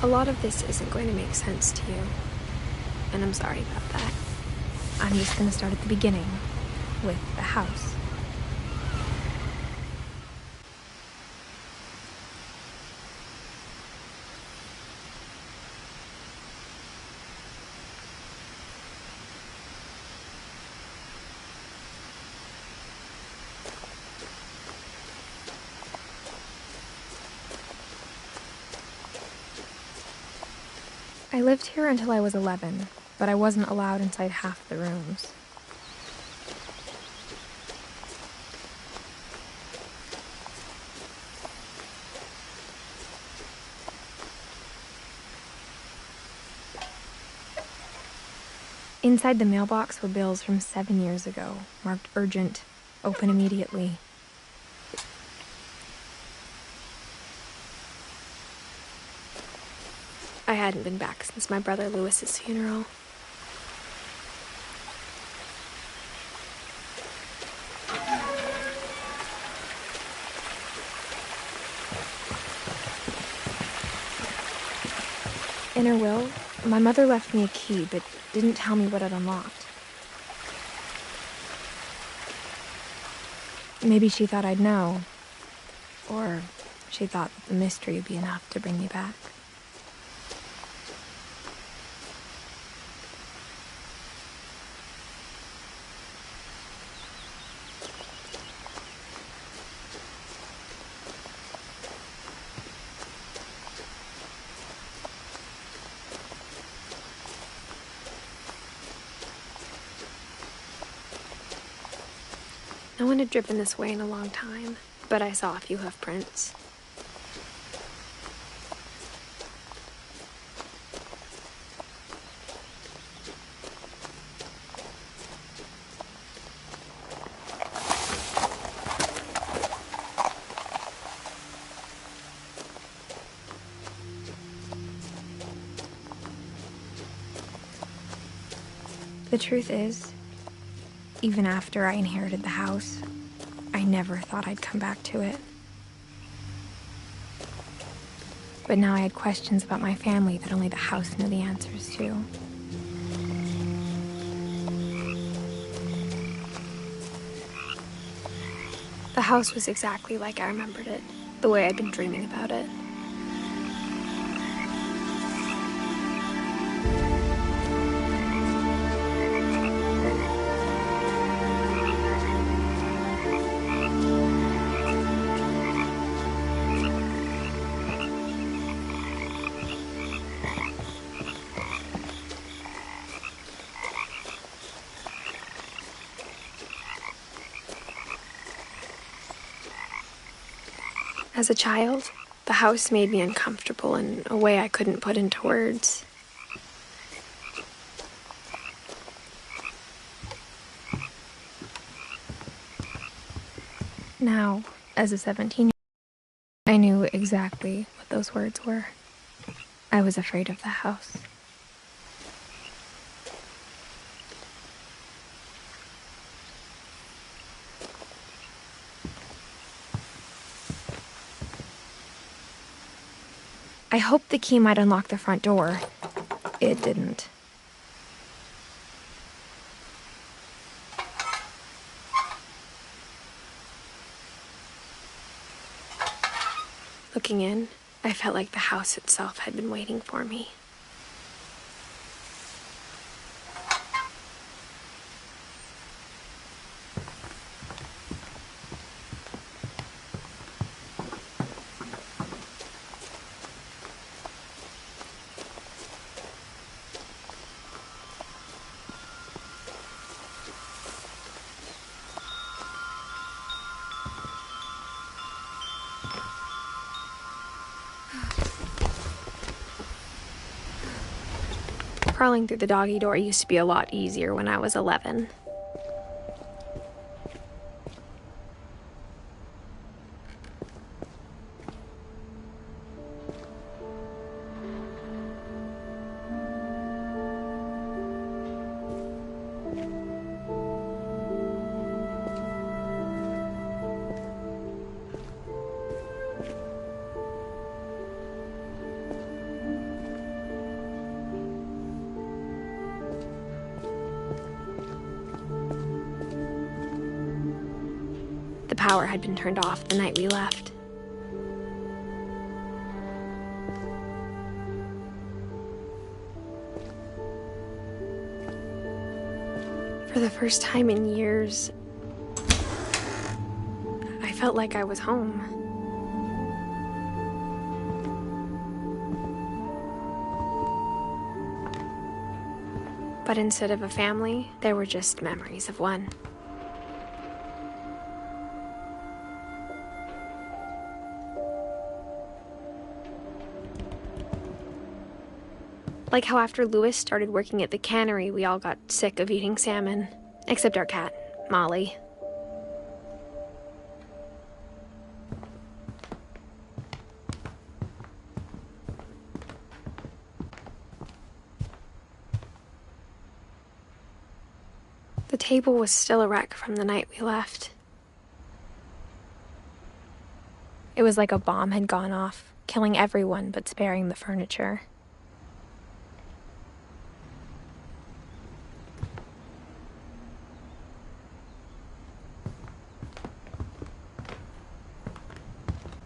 A lot of this isn't going to make sense to you, and I'm sorry about that. I'm just going to start at the beginning, with the house. I lived here until I was 11, but I wasn't allowed inside half the rooms. Inside the mailbox were bills from 7 years ago, marked urgent, open immediately. I hadn't been back since my brother Lewis's funeral. In her will, my mother left me a key, but didn't tell me what it unlocked. Maybe she thought I'd know, or she thought that the mystery would be enough to bring me back. No one had driven this way in a long time, but I saw a few hoof prints. The truth is, even after I inherited the house, I never thought I'd come back to it. But now I had questions about my family that only the house knew the answers to. The house was exactly like I remembered it, the way I'd been dreaming about it. As a child, the house made me uncomfortable in a way I couldn't put into words. Now, as a 17-year-old, I knew exactly what those words were. I was afraid of the house. I hoped the key might unlock the front door. It didn't. Looking in, I felt like the house itself had been waiting for me. Crawling through the doggy door used to be a lot easier when I was 11. power had been turned off the night we left. For the first time in years, I felt like I was home. But instead of a family, there were just memories of one. Like how after Louis started working at the cannery, we all got sick of eating salmon. Except our cat, Molly. The table was still a wreck from the night we left. It was like a bomb had gone off, killing everyone but sparing the furniture.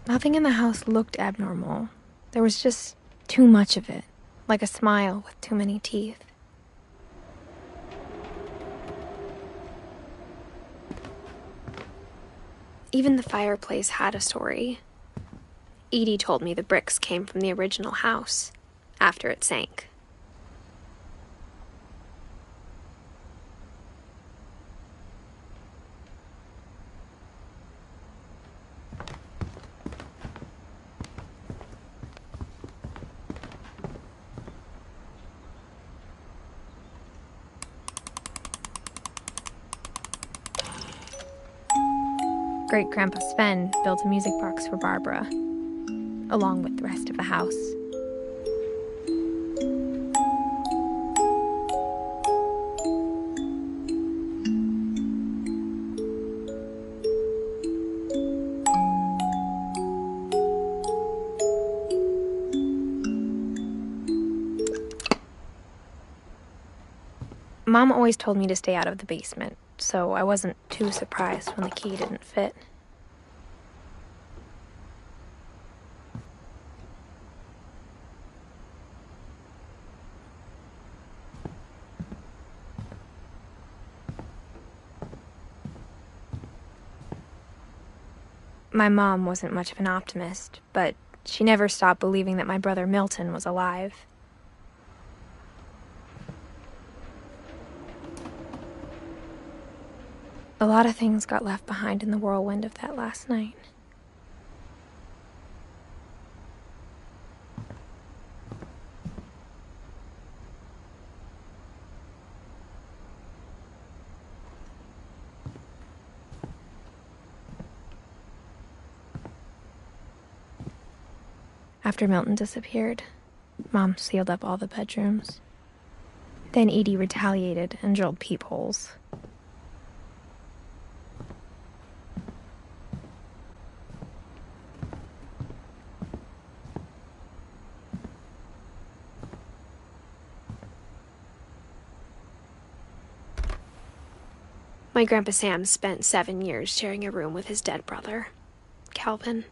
Nothing in the house looked abnormal. There was just too much of it, like a smile with too many teeth. Even the fireplace had a story. Edie told me the bricks came from the original house, after it sank. Great-Grandpa Sven built a music box for Barbara, along with the rest of the house. Mom always told me to stay out of the basement, so I wasn't too surprised when the key didn't fit. My mom wasn't much of an optimist, but she never stopped believing that my brother Milton was alive. A lot of things got left behind in the whirlwind of that last night. After Milton disappeared, Mom sealed up all the bedrooms. Then Edie retaliated and drilled peepholes. My Grandpa Sam spent 7 years sharing a room with his dead brother, Calvin.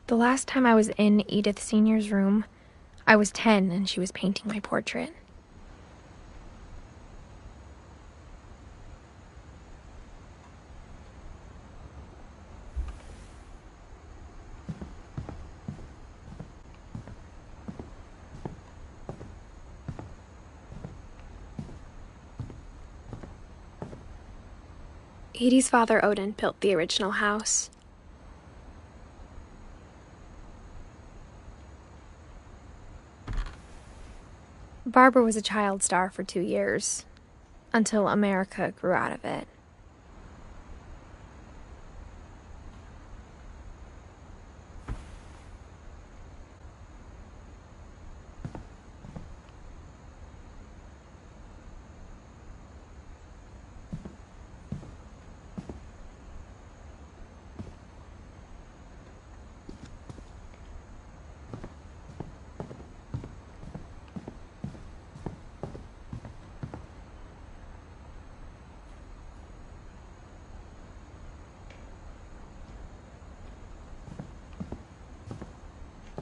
The last time I was in Edith Sr.'s room, I was 10 and she was painting my portrait. Edie's father, Odin, built the original house. Barbara was a child star for 2 years, until America grew out of it.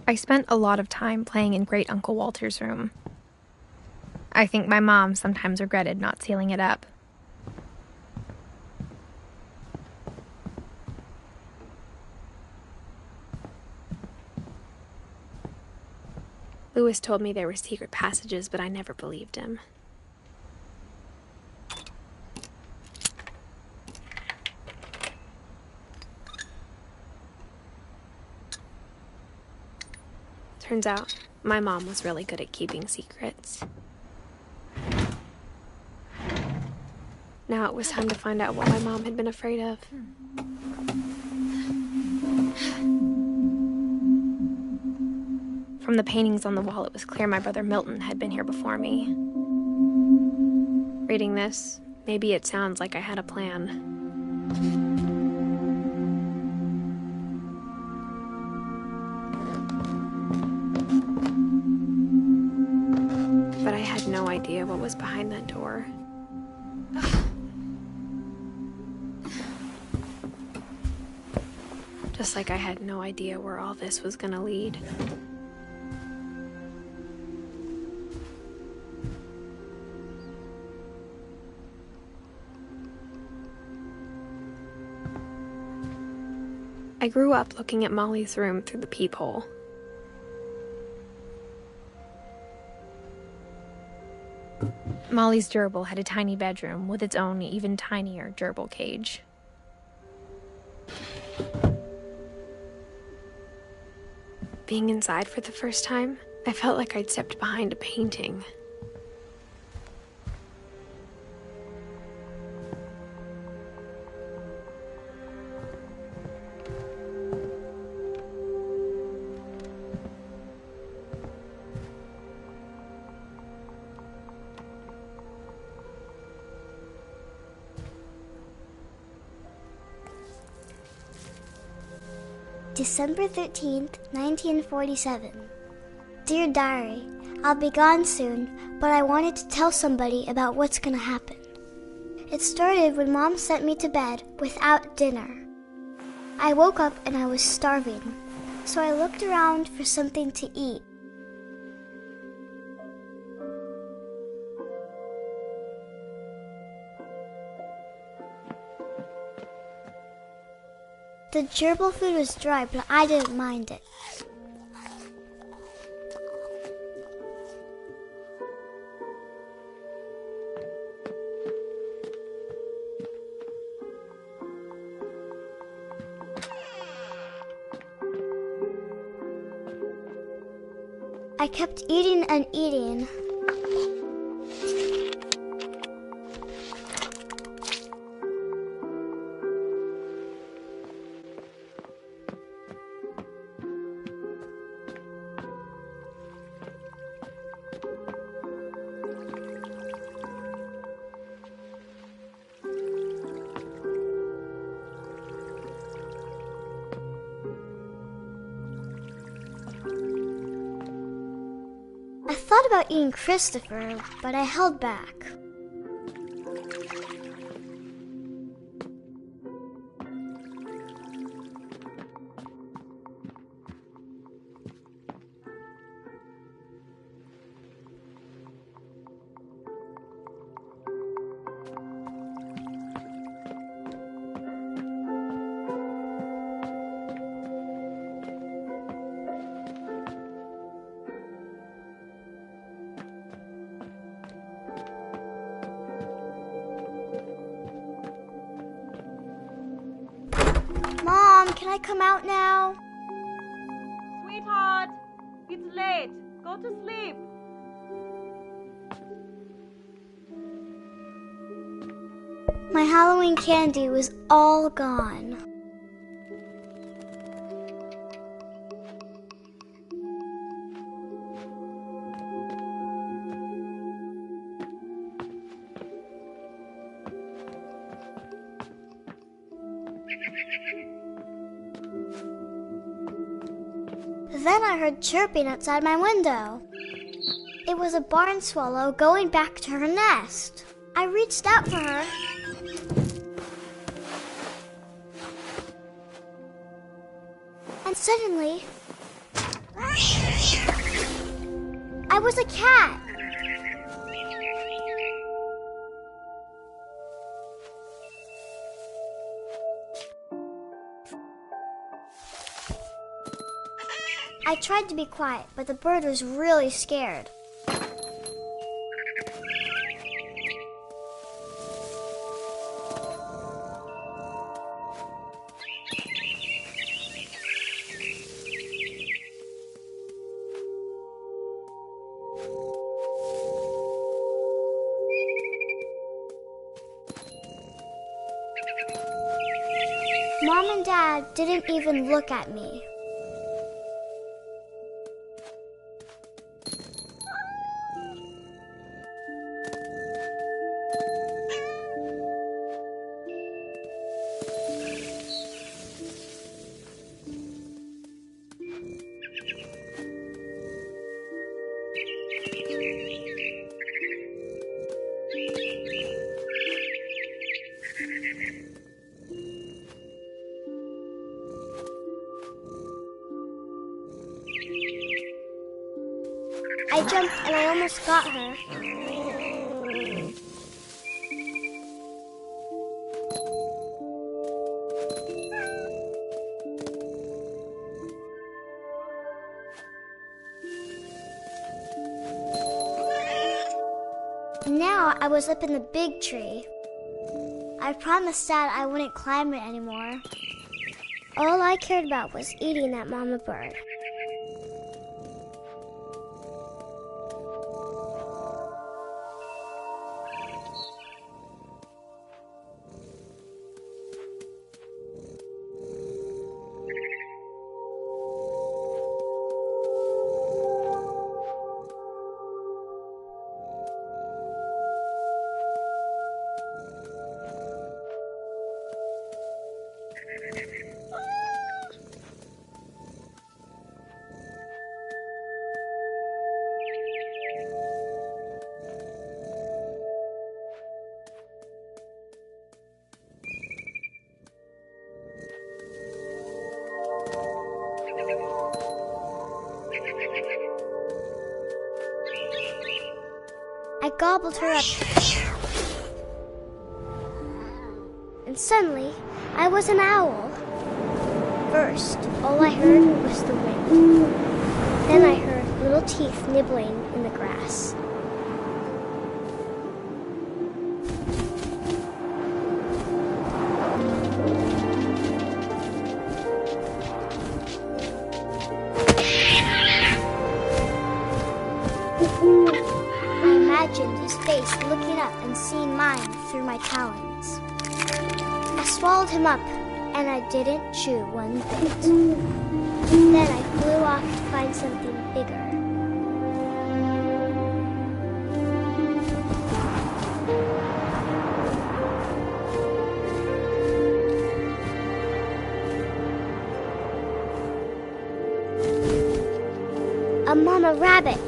I spent a lot of time playing in Great Uncle Walter's room. I think my mom sometimes regretted not sealing it up. Lewis told me there were secret passages, but I never believed him. Turns out, my mom was really good at keeping secrets. Now it was time to find out what my mom had been afraid of. From the paintings on the wall, it was clear my brother Milton had been here before me. Reading this, maybe it sounds like I had a plan. But I had no idea what was behind that door. Just like I had no idea where all this was gonna lead. I grew up looking at Molly's room through the peephole. Molly's gerbil had a tiny bedroom with its own even tinier gerbil cage. Being inside for the first time, I felt like I'd stepped behind a painting. December 13th, 1947. Dear Diary, I'll be gone soon, but I wanted to tell somebody about what's gonna happen. It started when Mom sent me to bed without dinner. I woke up and I was starving, so I looked around for something to eat. The gerbil food was dry, but I didn't mind it. I kept eating and eating. I thought about eating Christopher, but I held back. Mom, can I come out now? Sweetheart, it's late. Go to sleep. My Halloween candy was all gone. Then I heard chirping outside my window. It was a barn swallow going back to her nest. I reached out for her. And suddenly, I was a cat. I tried to be quiet, but the bird was really scared. Mom and Dad didn't even look at me. I jumped and I almost got her. Now I was up in the big tree. I promised Dad I wouldn't climb it anymore. All I cared about was eating that mama bird. I gobbled her up. And suddenly, I was an owl. First, all I heard was the wind. Then I heard little teeth nibbling in the grass. I imagined his face looking up and seeing mine through my talons. I swallowed him up, and I didn't chew one bit. Then I flew off to find something bigger. A mama rabbit.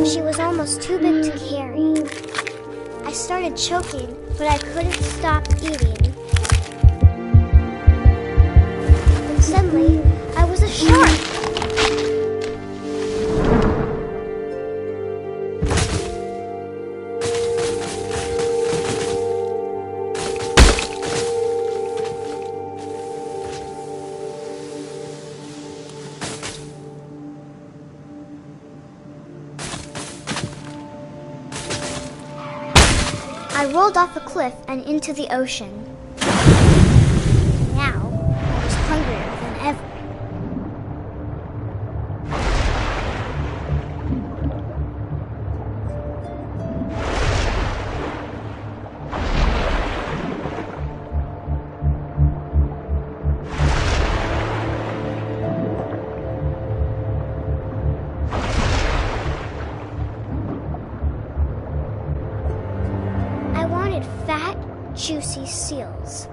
She was almost too big to carry. I started choking, but I couldn't stop eating. And suddenly, I was a shark. I rolled off a cliff and into the ocean. Now, I was hungrier than ever. Fat, juicy seals.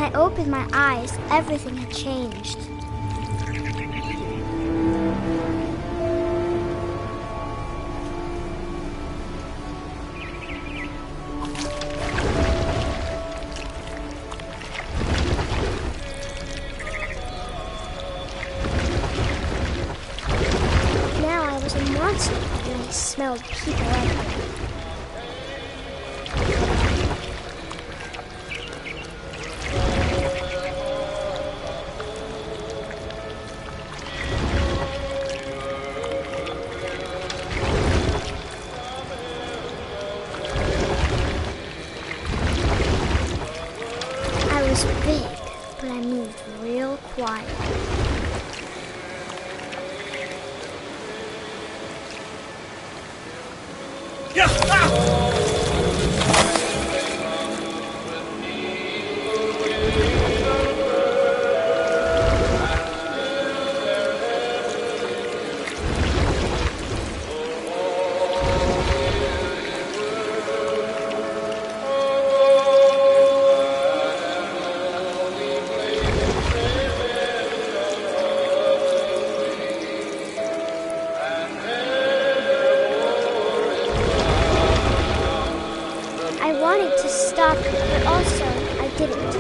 I opened my eyes, everything had changed. Now I was a monster, and I smelled people everywhere. I was big, but I moved real quiet. I wanted to stop, but also I didn't.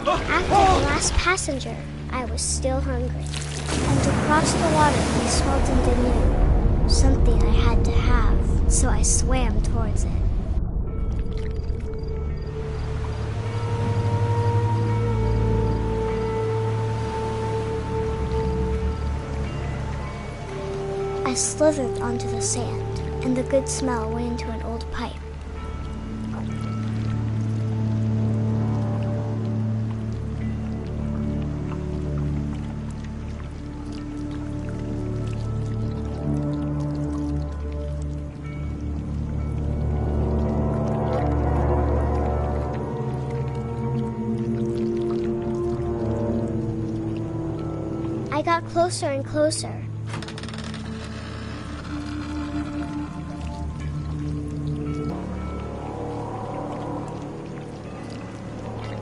After the last passenger, I was still hungry. And across the water, I smelled something new. Something I had to have, so I swam towards it. I slithered onto the sand, and the good smell went into an old pipe. I got closer and closer.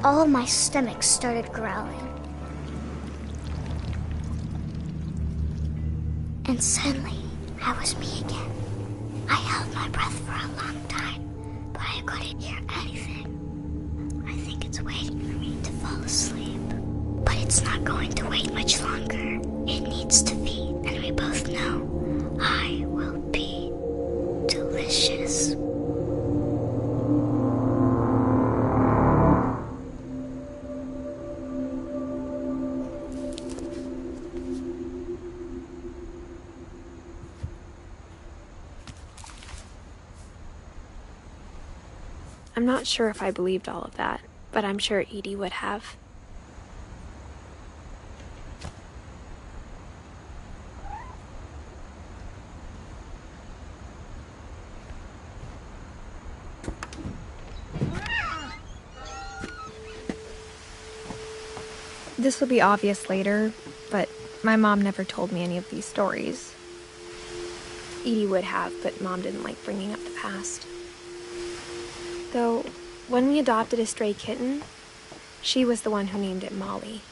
All of my stomach started growling. And suddenly, I was me again. I held my breath for a long time, but I couldn't hear anything. I think it's waiting for me to fall asleep. But it's not going to wait much longer. It needs to feed, and we both know I will be delicious. I'm not sure if I believed all of that, but I'm sure Edie would have. This will be obvious later, but my mom never told me any of these stories. Edie would have, but Mom didn't like bringing up the past. Though, when we adopted a stray kitten, she was the one who named it Molly.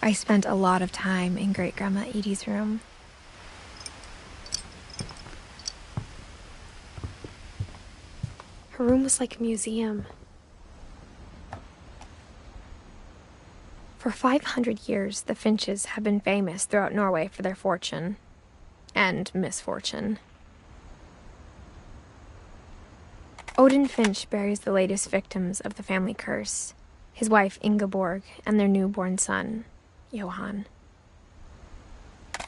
I spent a lot of time in Great-Grandma Edie's room. Her room was like a museum. For 500 years, the Finches have been famous throughout Norway for their fortune and misfortune. Odin Finch buries the latest victims of the family curse his wife Ingeborg, and their newborn son, Johann.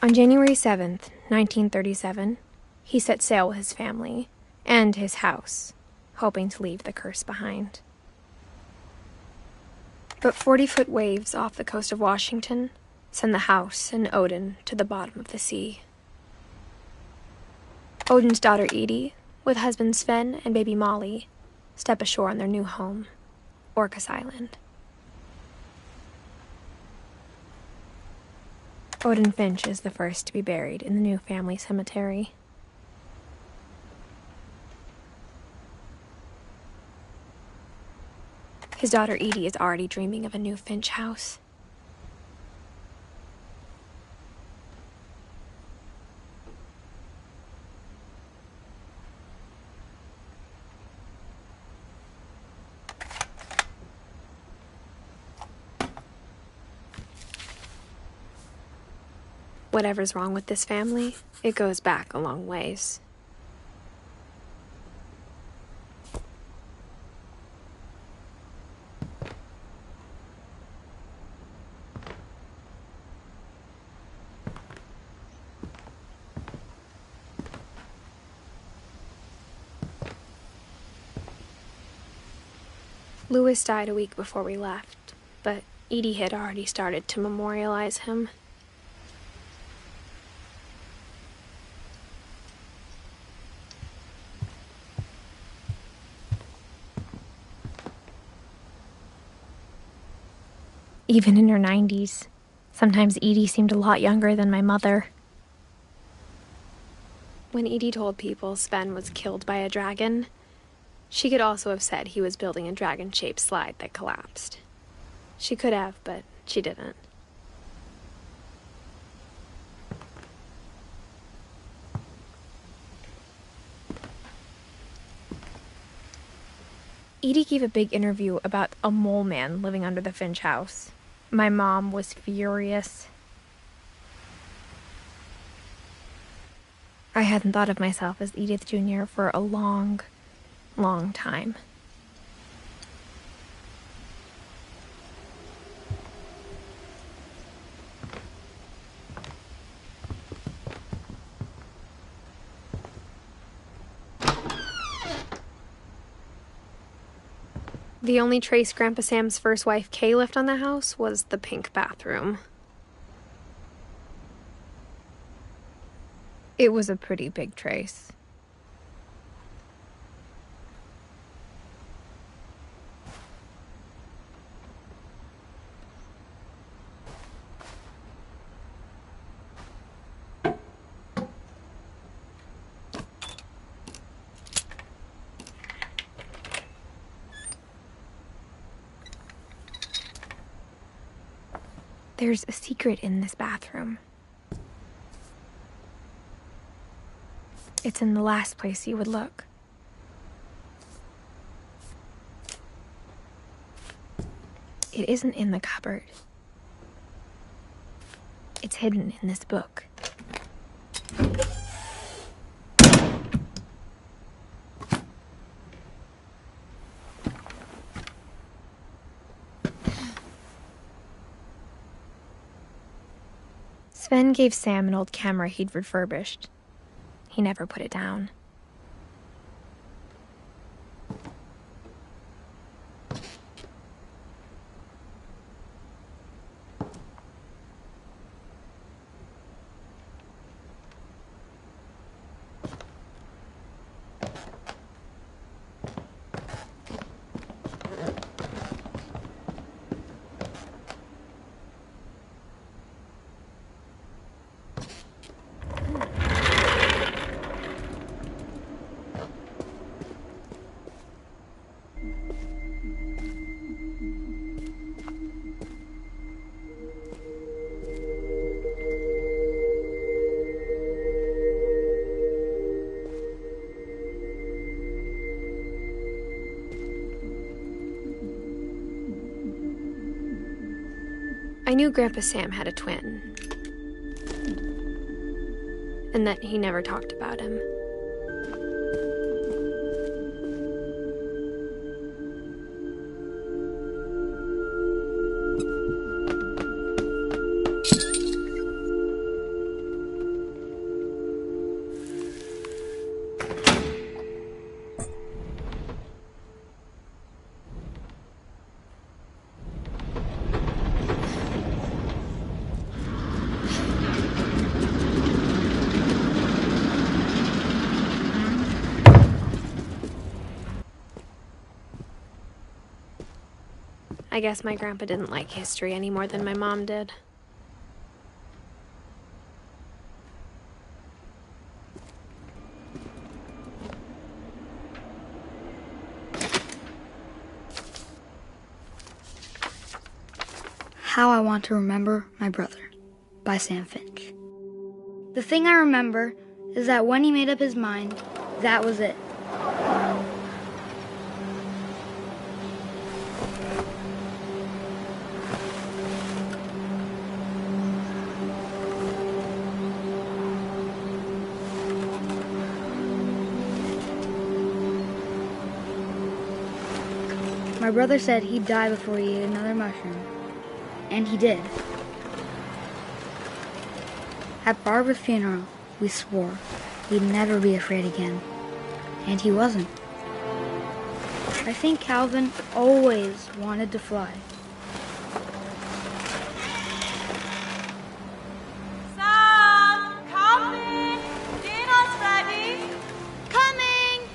On January 7th, 1937, he set sail with his family and his house, hoping to leave the curse behind. But 40-foot waves off the coast of Washington send the house and Odin to the bottom of the sea. Odin's daughter Edith, with husband Sven and baby Molly, step ashore on their new home, Orcas Island. Odin Finch is the first to be buried in the new family cemetery. His daughter Edie is already dreaming of a new Finch house. Whatever's wrong with this family, it goes back a long ways. Louis died a week before we left, but Edie had already started to memorialize him. Even in her 90s, sometimes Edie seemed a lot younger than my mother. When Edie told people Sven was killed by a dragon, she could also have said he was building a dragon-shaped slide that collapsed. She could have, but she didn't. Edie gave a big interview about a mole man living under the Finch house. My mom was furious. I hadn't thought of myself as Edith Jr. for a long time. The only trace Grandpa Sam's first wife, Kay, left on the house was the pink bathroom. It was a pretty big trace. There's a secret in this bathroom. It's in the last place you would look. It isn't in the cupboard. It's hidden in this book. Sven gave Sam an old camera he'd refurbished. He never put it down. I knew Grandpa Sam had a twin, and that he never talked about him. I guess my grandpa didn't like history any more than my mom did. How I Want to Remember My Brother by Sam Finch. The thing I remember is that when he made up his mind, that was it. My brother said he'd die before he ate another mushroom. And he did. At Barbara's funeral, we swore he'd never be afraid again. And he wasn't. I think Calvin always wanted to fly. Sam, coming! Dinner's ready! Coming!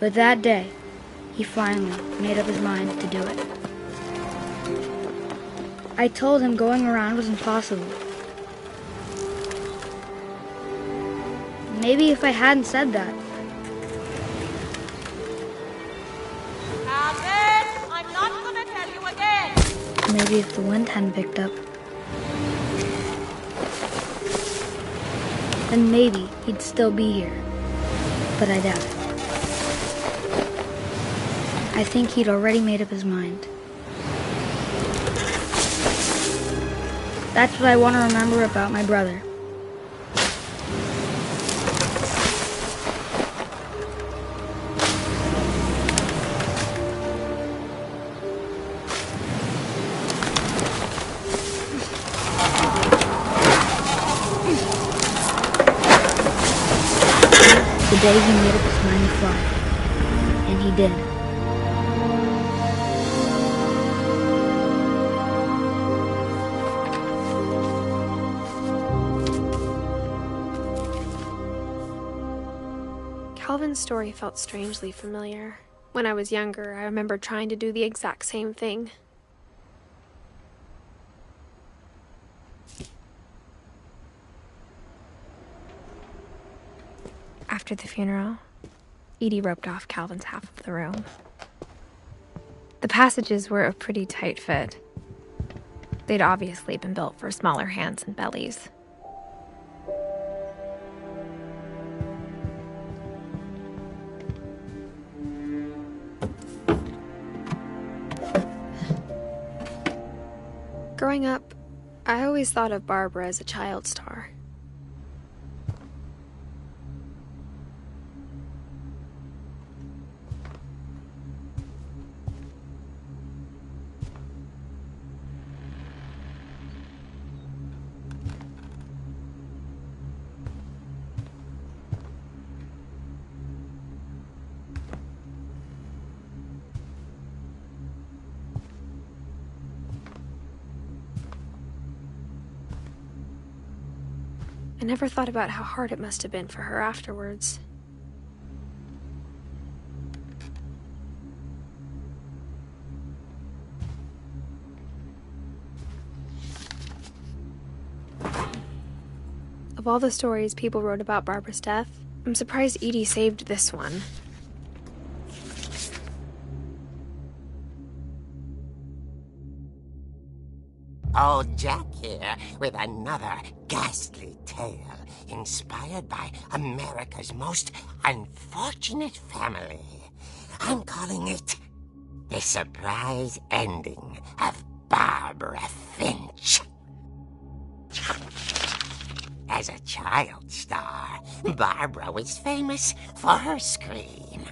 But that day, he finally made up his mind to do it. I told him going around was impossible. Maybe if I hadn't said that. Calvin, I'm not gonna tell you again! Maybe if the wind hadn't picked up. Then maybe he'd still be here. But I doubt it. I think he'd already made up his mind. That's what I want to remember about my brother. The day he made up his mind to fly. And he did. Calvin's story felt strangely familiar. When I was younger, I remember trying to do the exact same thing. After the funeral, Edie roped off Calvin's half of the room. The passages were a pretty tight fit. They'd obviously been built for smaller hands and bellies. Growing up, I always thought of Barbara as a child star. I never thought about how hard it must have been for her afterwards. Of all the stories people wrote about Barbara's death, I'm surprised Edie saved this one. Old Jack here with another ghastly tale inspired by America's most unfortunate family. I'm calling it The Surprise Ending of Barbara Finch. As a child star, Barbara was famous for her scream.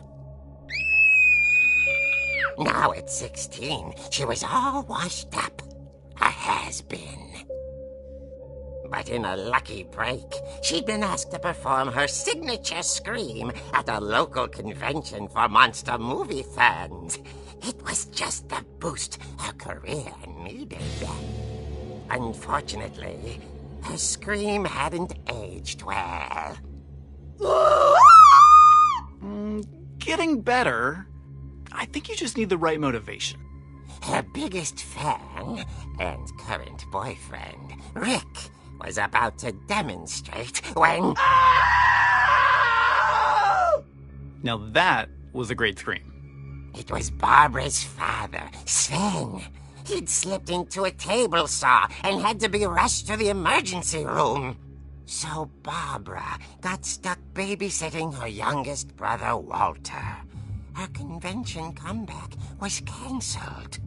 Now at 16, she was all washed up. A has-been. But in a lucky break, she'd been asked to perform her signature scream at a local convention for monster movie fans. It was just the boost her career needed. Unfortunately, her scream hadn't aged well. Getting better. I think you just need the right motivation. her biggest fan and current boyfriend, Rick, was about to demonstrate when... Now that was a great scream. It was Barbara's father, Sven. He'd slipped into a table saw and had to be rushed to the emergency room. So Barbara got stuck babysitting her youngest brother, Walter. Her convention comeback was cancelled.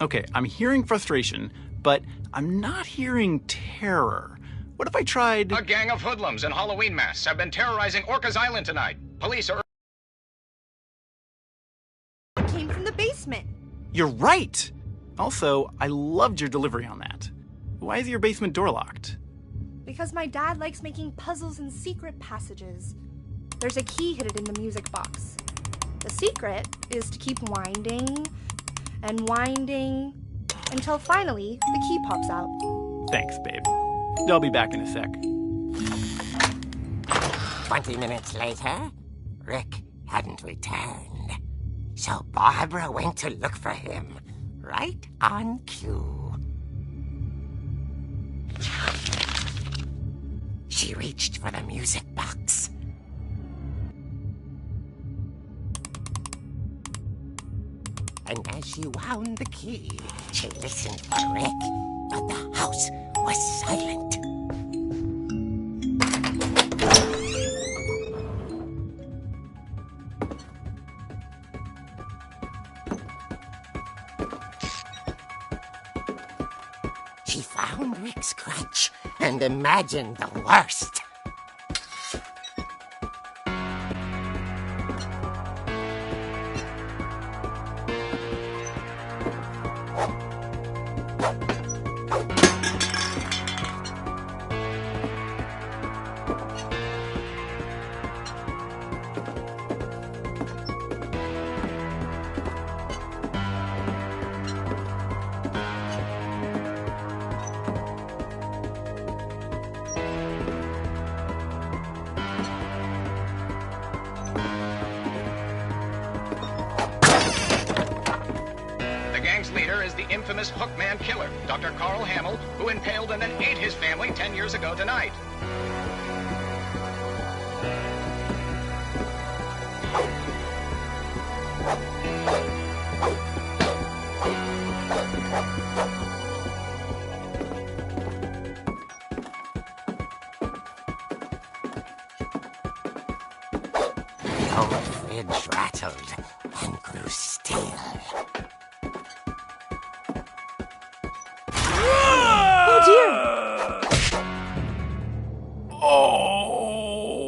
Okay, I'm hearing frustration, but I'm not hearing terror. What if I tried... A gang of hoodlums in Halloween masks have been terrorizing Orcas Island tonight. Police are... Came from the basement. You're right! Also, I loved your delivery on that. Why is your basement door locked? Because my dad likes making puzzles and secret passages. There's a key hidden in the music box. The secret is to keep winding and winding until finally the key pops out. Thanks, babe. I'll be back in a sec. 20 minutes later, Rick hadn't returned. So Barbara went to look for him, right on cue. She reached for the music box. And as she wound the key, she listened for Rick, but the house was silent. She found Rick's crutch and imagined the worst. Leader is the infamous Hookman killer, Dr. Carl Hamill, who impaled and then ate his family 10 years ago tonight. The old fridge rattled and grew still.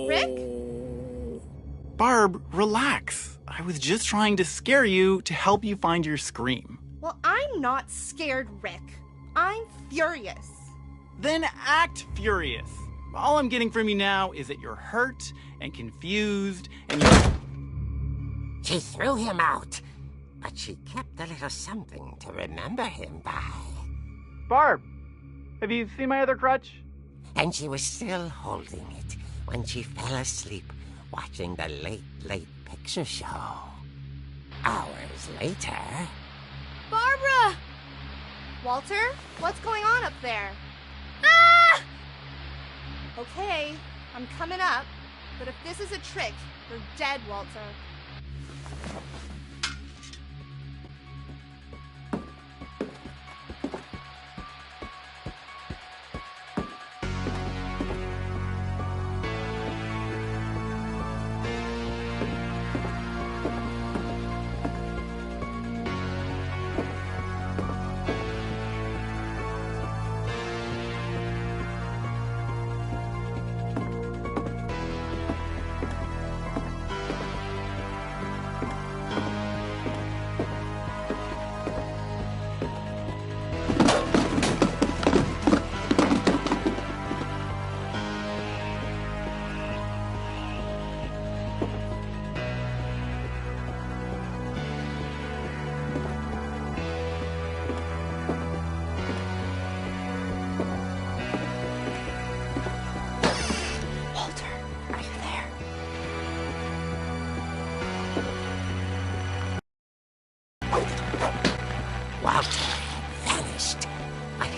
Rick? Barb, relax. I was just trying to scare you to help you find your scream. Well, I'm not scared, Rick. I'm furious. Then act furious. All I'm getting from you now is that you're hurt and confused and you're... She threw him out, but she kept a little something to remember him by. Barb, have you seen my other crutch? And she was still holding it when she fell asleep watching the Late Late Picture Show. Hours later... Barbara! Walter, what's going on up there? Ah! Okay, I'm coming up, but if this is a trick, you're dead, Walter.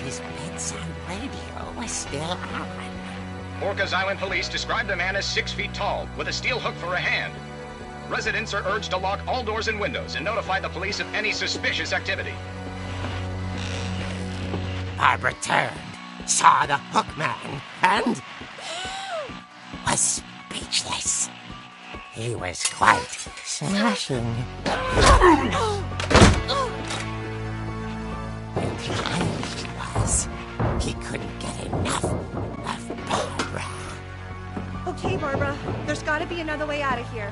his bedside radio was still on. Orcas Island police described the man as 6 feet tall, with a steel hook for a hand. Residents are urged to lock all doors and windows and notify the police of any suspicious activity. Barbara turned, saw the hook man, and was speechless. He was quite smashing. And the irony was, he couldn't get enough of Barbara. Okay, Barbara, there's gotta be another way out of here.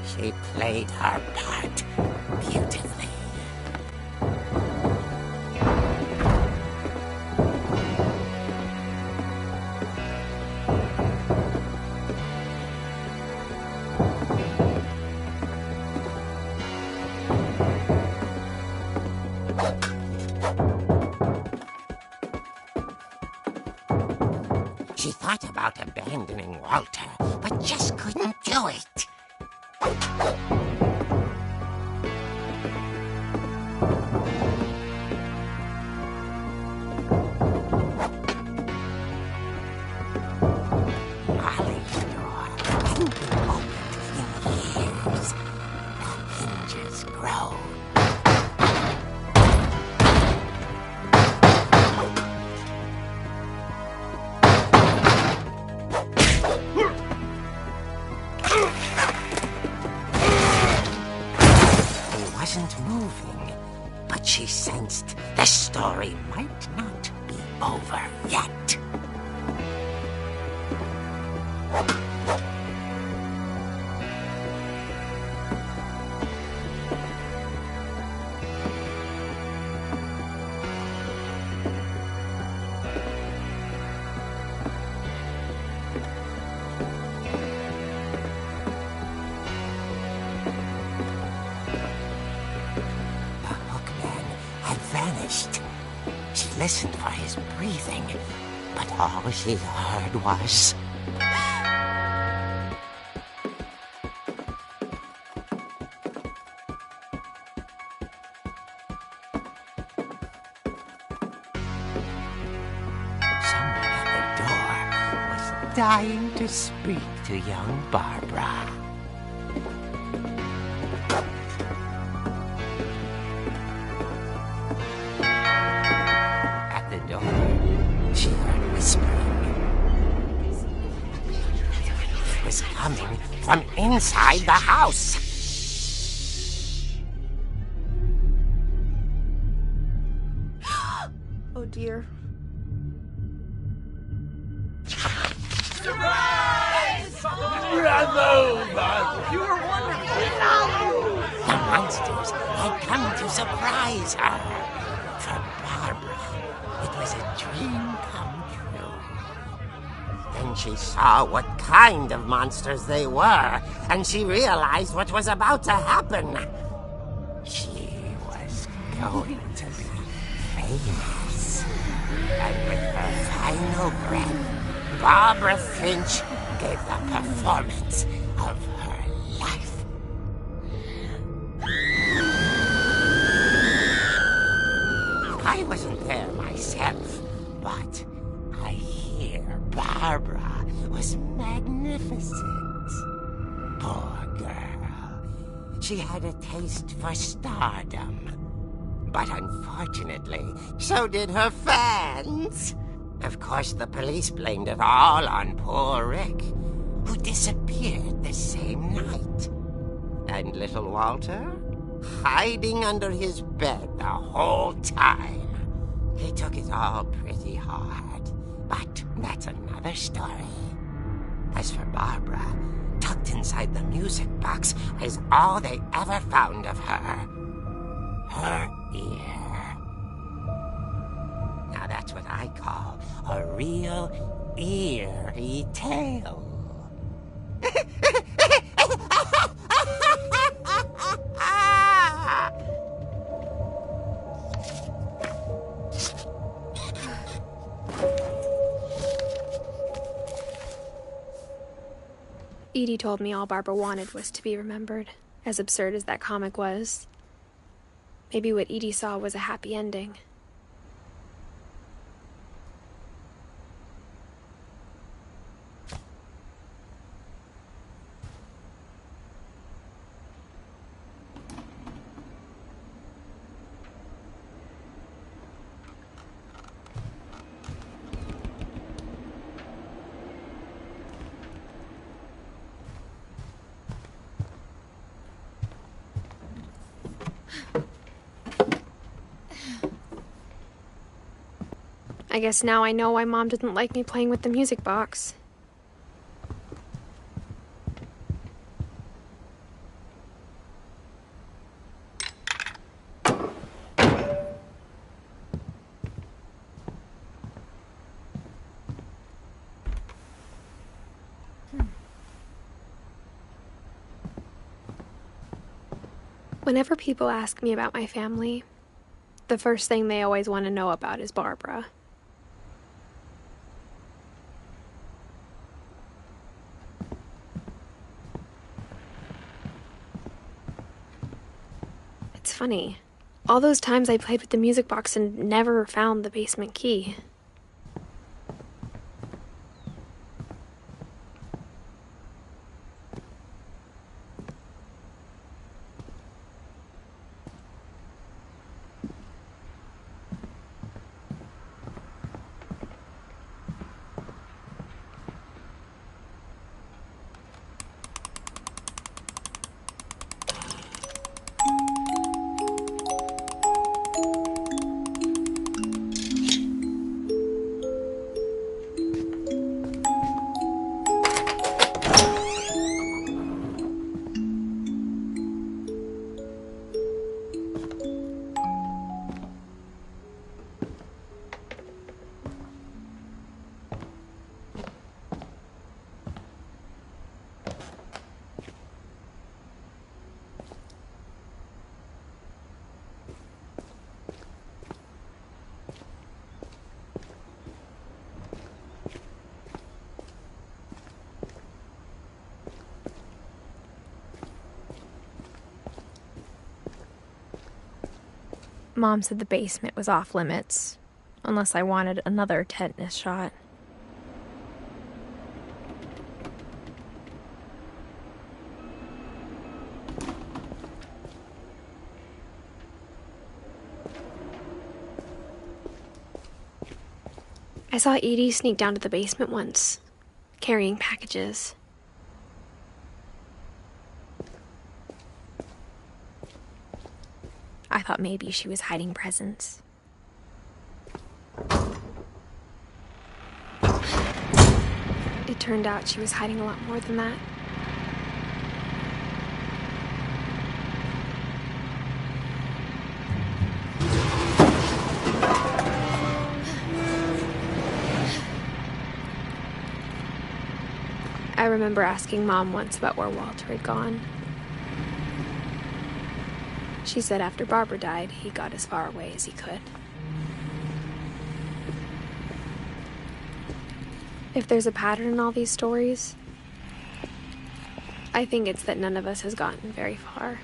She played her part beautifully. She thought about abandoning Walter, but just couldn't do it. Molly's door hadn't been opened in years. The hinges groaned. Wasn't moving, but she sensed the story might not be over yet. Vanished. She listened for his breathing, but all she heard was... Someone at the door was dying to speak to young Barbara. She heard whispering. It was coming from inside the house. Oh dear. Surprise! Bravo, Barbara! You were wonderful! The monsters had come to surprise her. For Barbara, it was a dream come true. Then she saw what kind of monsters they were, and she realized what was about to happen. She was going to be famous. And with her final breath, Barbara Finch gave the performance of her life. I wasn't there myself, but I hear Barbara was magnificent. Poor girl. She had a taste for stardom. But unfortunately, so did her fans. Of course, the police blamed it all on poor Rick, who disappeared the same night. And little Walter? Hiding under his bed the whole time. He took it all pretty hard, but that's another story. As for Barbara, tucked in inside the music box was all they ever found of her. Her ear. Now that's what I call a real eerie tale. Edie told me all Barbara wanted was to be remembered, as absurd as that comic was. Maybe what Edie saw was a happy ending. I guess now I know why Mom didn't like me playing with the music box. Whenever people ask me about my family, the first thing they always want to know about is Barbara. It's funny. All those times I played with the music box and never found the basement key. Mom said the basement was off limits, unless I wanted another tetanus shot. I saw Edie sneak down to the basement once, carrying packages. I thought maybe she was hiding presents. It turned out she was hiding a lot more than that. I remember asking Mom once about where Walter had gone. She said after Barbara died, he got as far away as he could. If there's a pattern in all these stories, I think it's that none of us has gotten very far.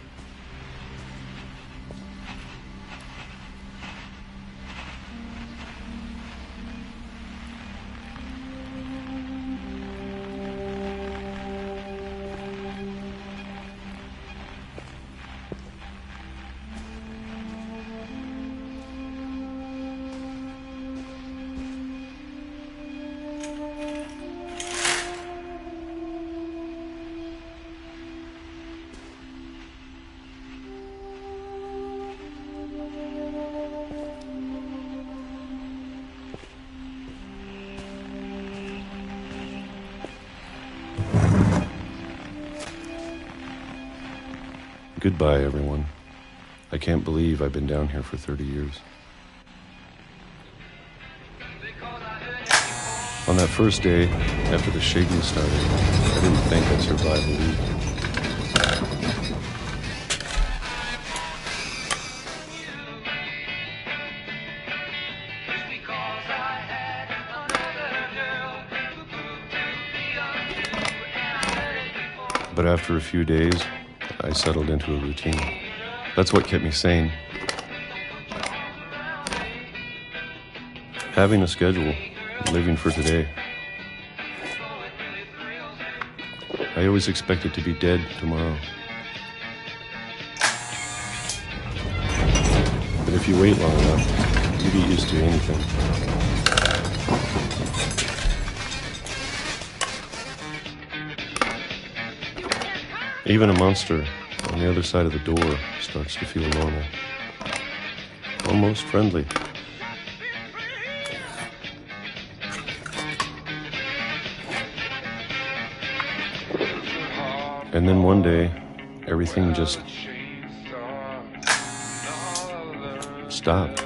Goodbye, everyone. I can't believe I've been down here for 30 years. On that first day, after the shaking started, I didn't think I'd survive a week. But after a few days, I settled into a routine. That's what kept me sane. Having a schedule, living for today. I always expected to be dead tomorrow. But if you wait long enough, you get used to anything. Even a monster on the other side of the door starts to feel normal. Almost friendly. And then one day, everything just stopped.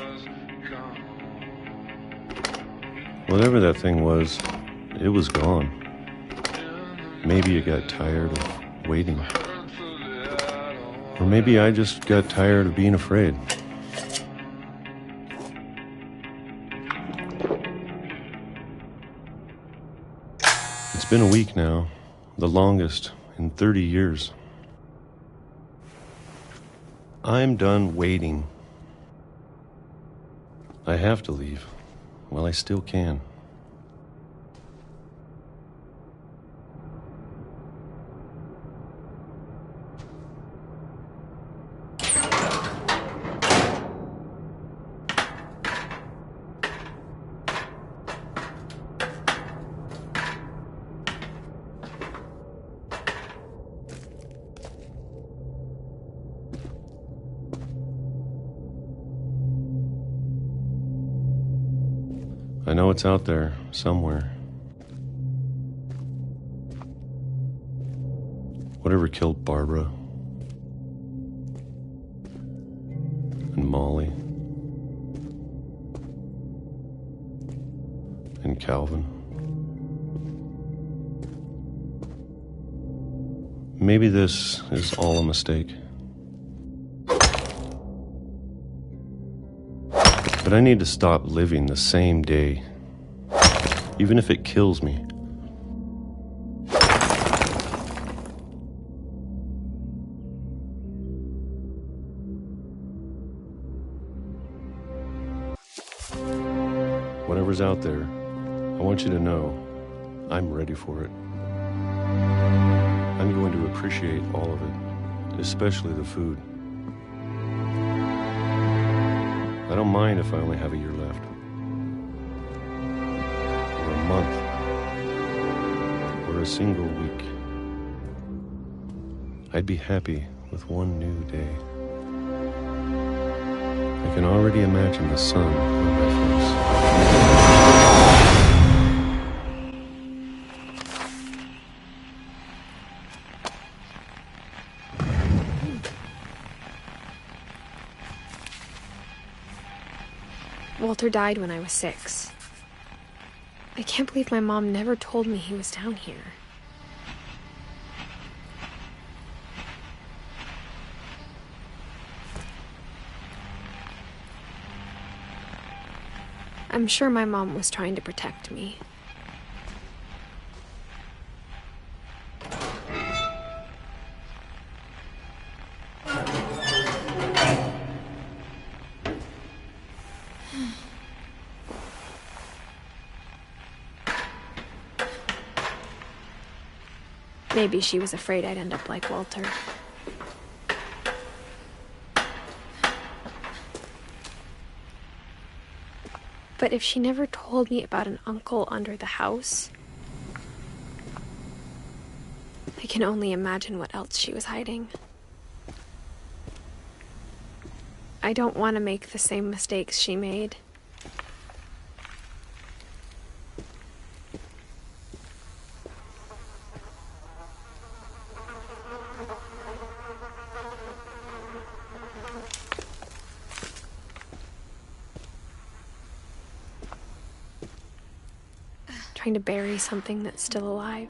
Whatever that thing was, it was gone. Maybe it got tired of waiting. Or maybe I just got tired of being afraid. It's been a week now, the longest in 30 years. I'm done waiting. I have to leave. Well, I still can. I know it's out there, somewhere. Whatever killed Barbara and Molly and Calvin. Maybe this is all a mistake. But I need to stop living the same day, even if it kills me. Whatever's out there, I want you to know I'm ready for it. I'm going to appreciate all of it, especially the food. I don't mind if I only have a year left. Or a month. Or a single week. I'd be happy with one new day. I can already imagine the sun on my face. Walter died when I was 6. I can't believe my mom never told me he was down here. I'm sure my mom was trying to protect me. Maybe she was afraid I'd end up like Walter. But if she never told me about an uncle under the house, I can only imagine what else she was hiding. I don't want to make the same mistakes she made. trying to bury something that's still alive.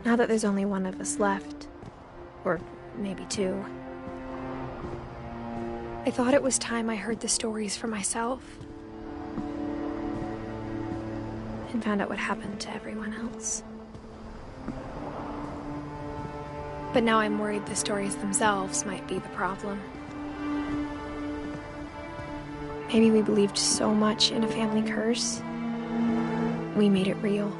Now that there's only one of us left, or maybe two, I thought it was time I heard the stories for myself and found out what happened to everyone else. But now I'm worried the stories themselves might be the problem. Maybe we believed so much in a family curse, we made it real.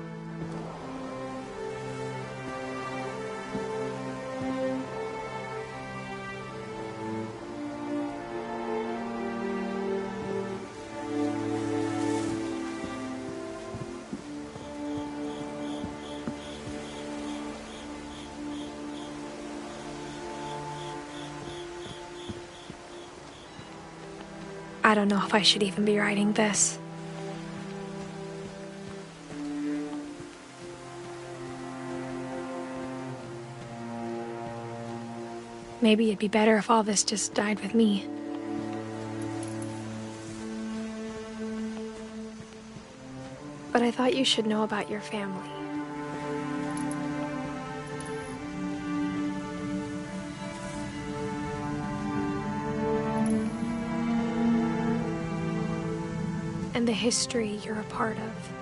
I don't know if I should even be writing this. Maybe it'd be better if all this just died with me. But I thought you should know about your family. And the history you're a part of.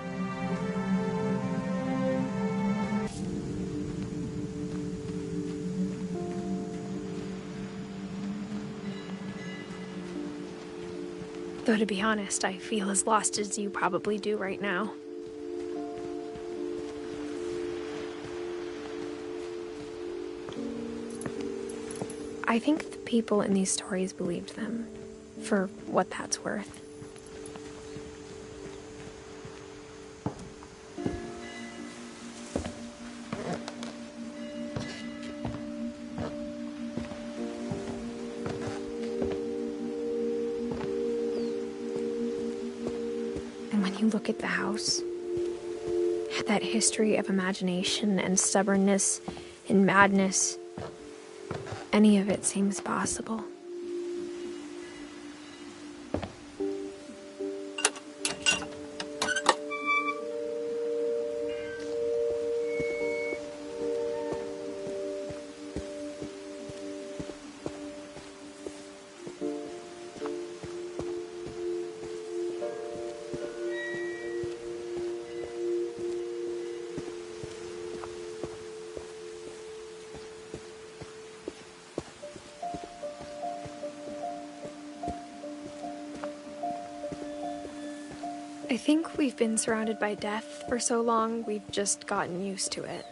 Though to be honest, I feel as lost as you probably do right now. I think the people in these stories believed them, for what that's worth. You look at the house, that history of imagination and stubbornness and madness, any of it seems possible. I think we've been surrounded by death for so long, we've just gotten used to it.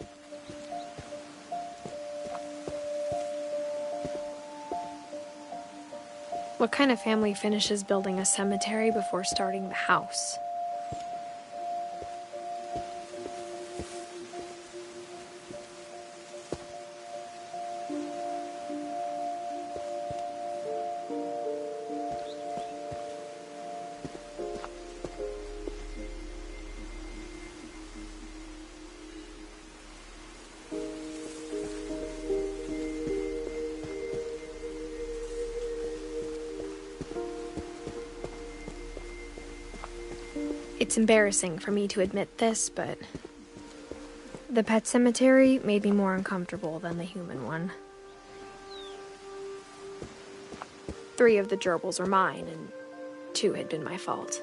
What kind of family finishes building a cemetery before starting the house? It's embarrassing for me to admit this, but the pet cemetery made me more uncomfortable than the human one. 3 of the gerbils were mine, and 2 had been my fault.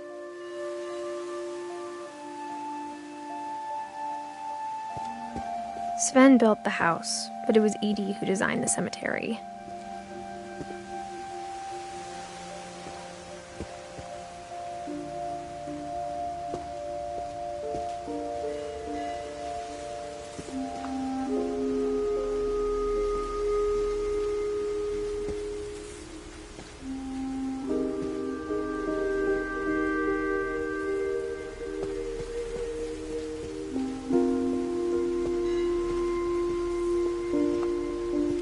Sven built the house, but it was Edith who designed the cemetery.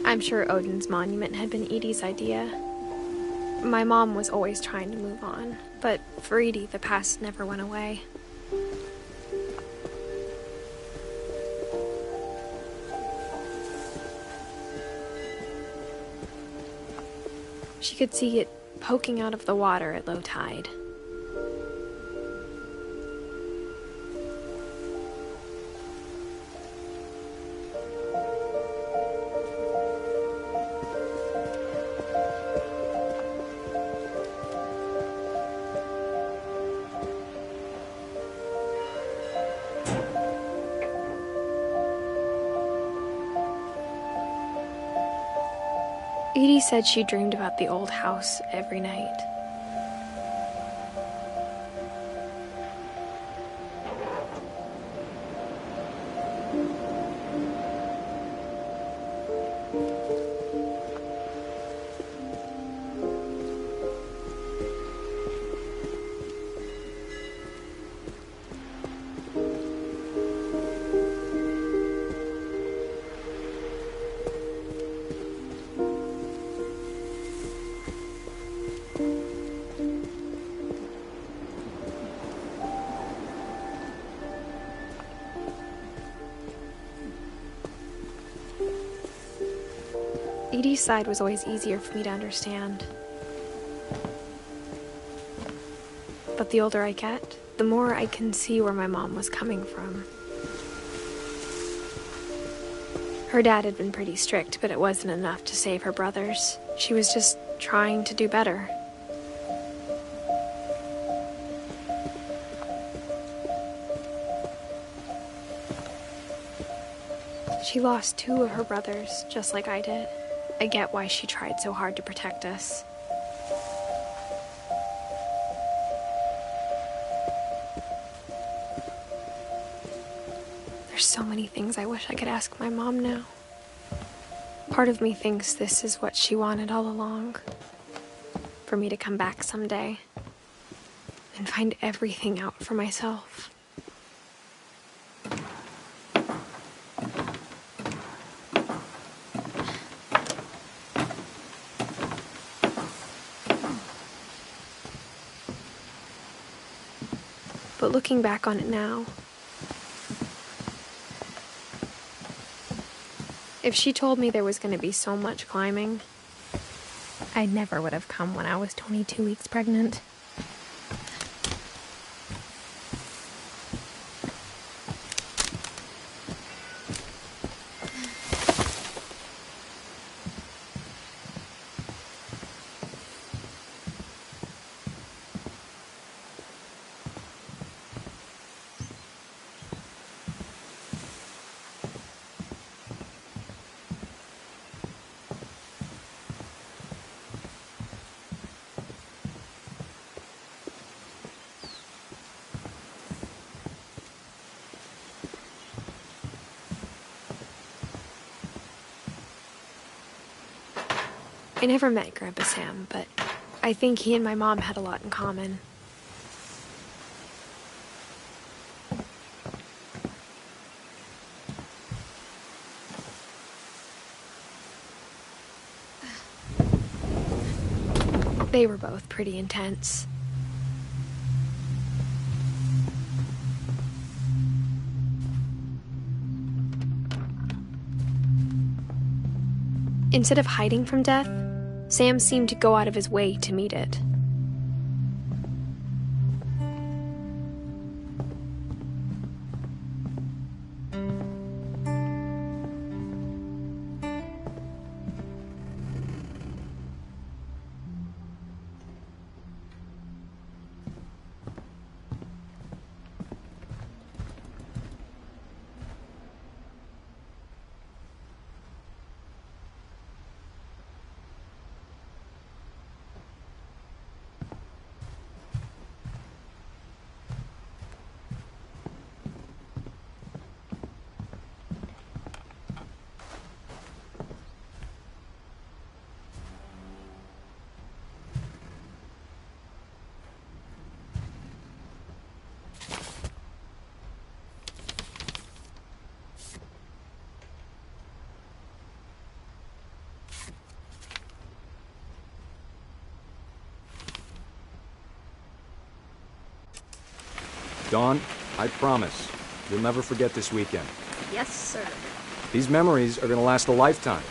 I'm sure Odin's monument had been Edie's idea. My mom was always trying to move on, but for Edie, the past never went away. She could see it poking out of the water at low tide. Edie said she dreamed about the old house every night. Edie's side was always easier for me to understand. But the older I get, the more I can see where my mom was coming from. Her dad had been pretty strict, but it wasn't enough to save her brothers. She was just trying to do better. She lost 2 of her brothers, just like I did. I get why she tried so hard to protect us. There's so many things I wish I could ask my mom now. Part of me thinks this is what she wanted all along. For me to come back someday and find everything out for myself. But looking back on it now, if she told me there was going to be so much climbing, I never would have come when I was 22 weeks pregnant. I never met Grandpa Sam, but I think he and my mom had a lot in common. They were both pretty intense. Instead of hiding from death, Sam seemed to go out of his way to meet it. Dawn, I promise, you'll never forget this weekend. Yes, sir. These memories are gonna last a lifetime.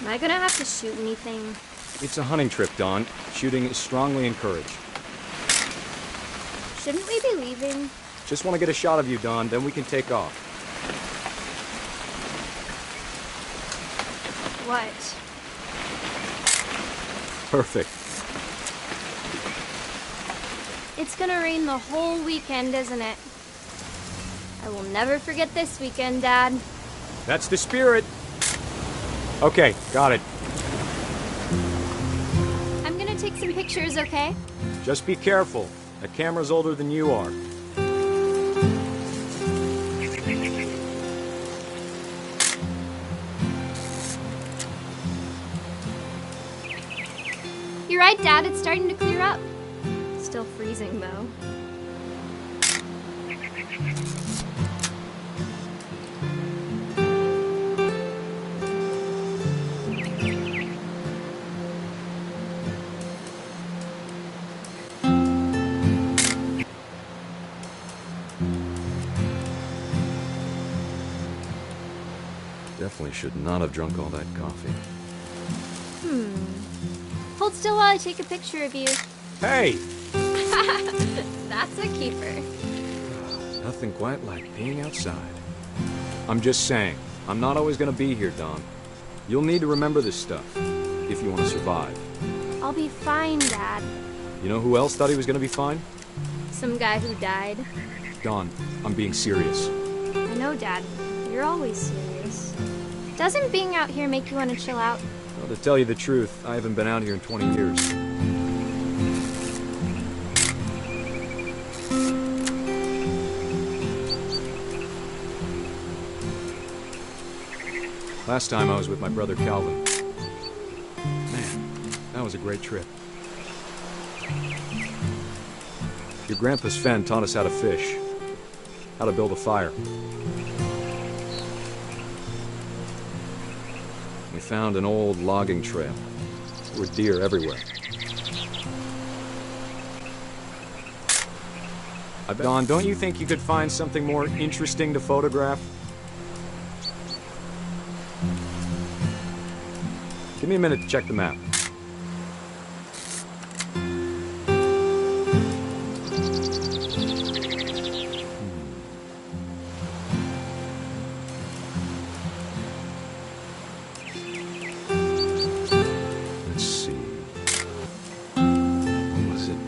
Am I gonna have to shoot anything? It's a hunting trip, Dawn. Shooting is strongly encouraged. Shouldn't we be leaving? Just want to get a shot of you, Dawn, then we can take off. What? Perfect. It's gonna rain the whole weekend, isn't it? I will never forget this weekend, Dad. That's the spirit. Okay, got it. I'm gonna take some pictures, okay? Just be careful. That camera's older than you are. You're right, Dad. It's starting to clear up. Still freezing, though. Definitely should not have drunk all that coffee. Hold still while I take a picture of you. Hey! That's a keeper. Nothing quite like being outside. I'm just saying, I'm not always gonna be here, Dawn. You'll need to remember this stuff, if you want to survive. I'll be fine, Dad. You know who else thought he was gonna be fine? Some guy who died. Dawn, I'm being serious. I know, Dad. You're always serious. Doesn't being out here make you want to chill out? Well, to tell you the truth, I haven't been out here in 20 years. Last time I was with my brother Calvin. Man, that was a great trip. Your grandpa's Fen taught us how to fish, how to build a fire. We found an old logging trail. There were deer everywhere. Dawn, don't you think you could find something more interesting to photograph? Give me a minute to check the map. Let's see. What was it?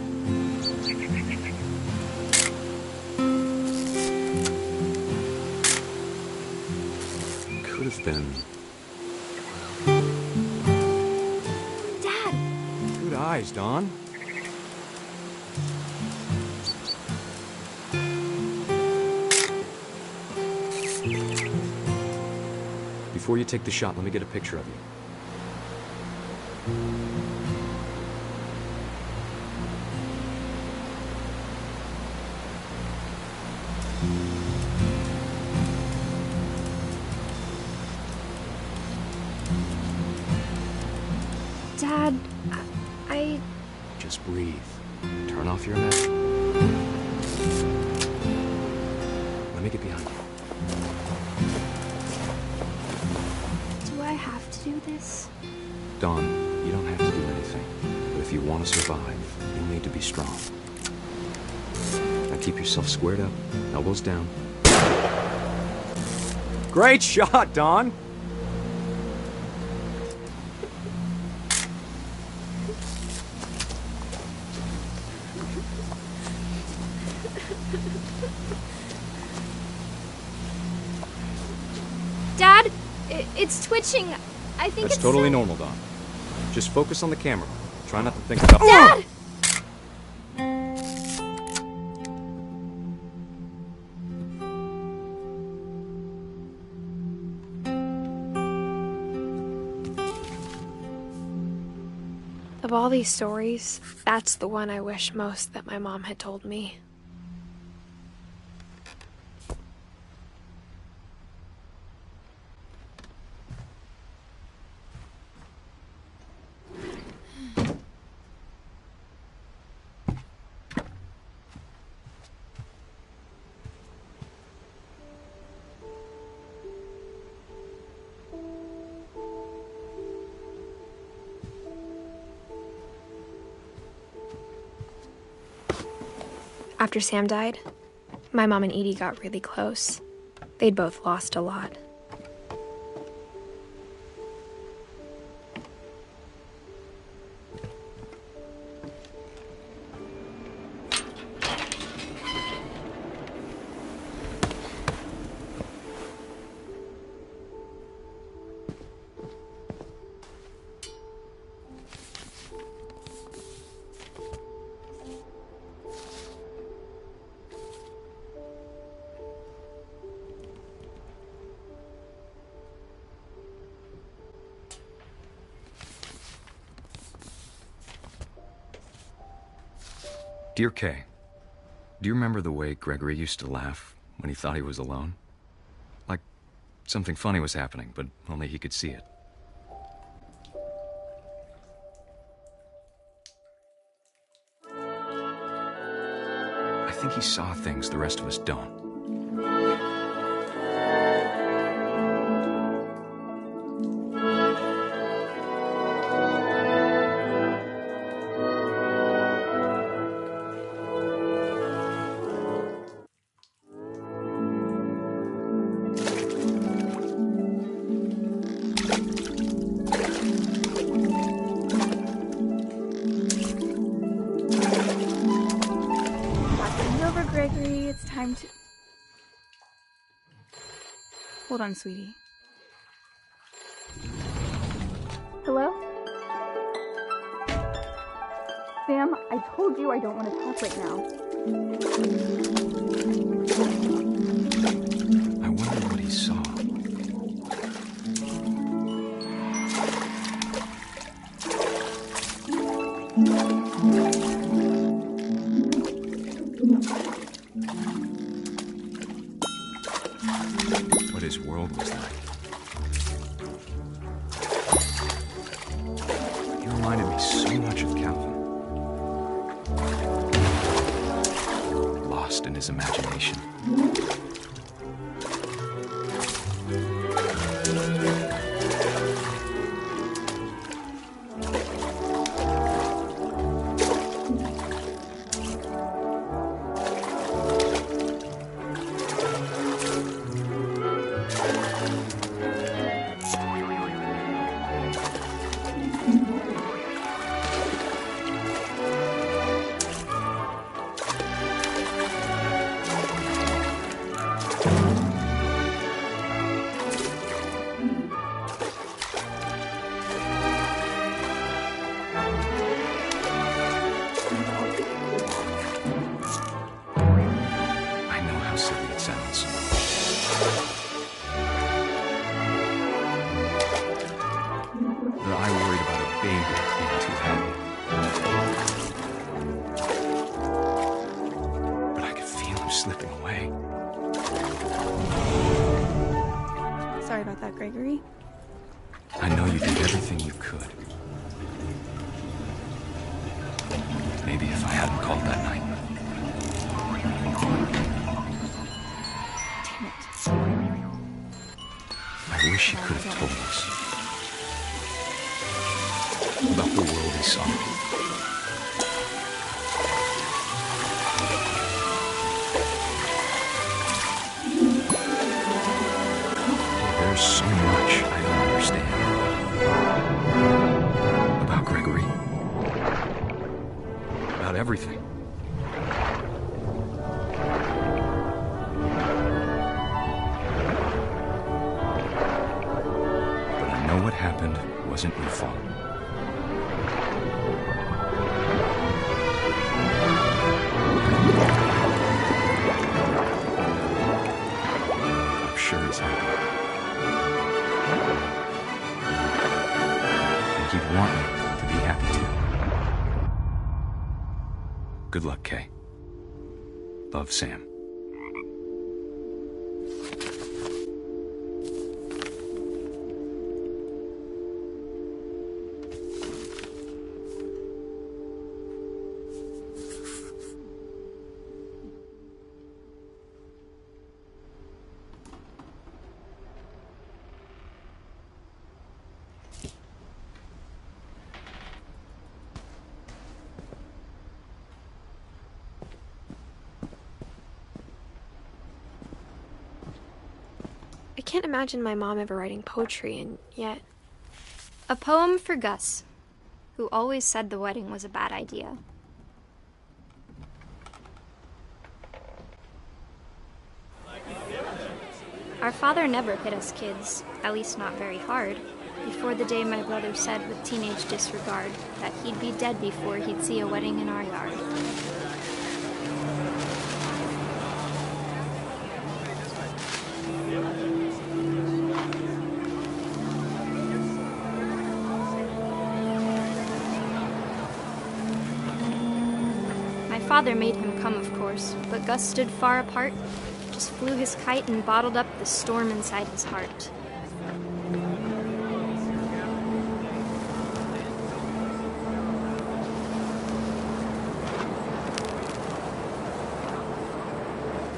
Could have been. Good eyes, Dawn. Before you take the shot, let me get a picture of you. Dad, I... Just breathe. Turn off your map. Let me get behind you. Do I have to do this? Dawn, you don't have to do anything. But if you want to survive, you'll need to be strong. Now keep yourself squared up, elbows down. Great shot, Dawn! Dad, it's twitching. I think That's it's totally normal, Dawn. Just focus on the camera. Try not to think about— Dad! Of all these stories, that's the one I wish most that my mom had told me. After Sam died, my mom and Edie got really close. They'd both lost a lot. Dear Kay, do you remember the way Gregory used to laugh when he thought he was alone? Like something funny was happening, but only he could see it. I think he saw things the rest of us don't. Gregory, it's time to... Hold on, sweetie. Hello? Sam, I told you I don't want to talk right now. I wonder what he saw. What his world was like. He reminded me so much of Calvin. Lost in his imagination. Slipping away. Sorry about that, Gregory. I know you did everything you could. Maybe if I hadn't called that night. Damn it. I wish he could have told us about the world he saw. There's so much I don't understand about Gregory, about everything. But I know what happened wasn't your fault. I'm sure he's happy. He'd want me to be happy too. Good luck, Kay. Love, Sam. can't imagine my mom ever writing poetry, and yet... A poem for Gus, who always said the wedding was a bad idea. Our father never hit us kids, at least not very hard, before the day my brother said with teenage disregard that he'd be dead before he'd see a wedding in our yard. My father made him come, of course, but Gus stood far apart, just flew his kite and bottled up the storm inside his heart.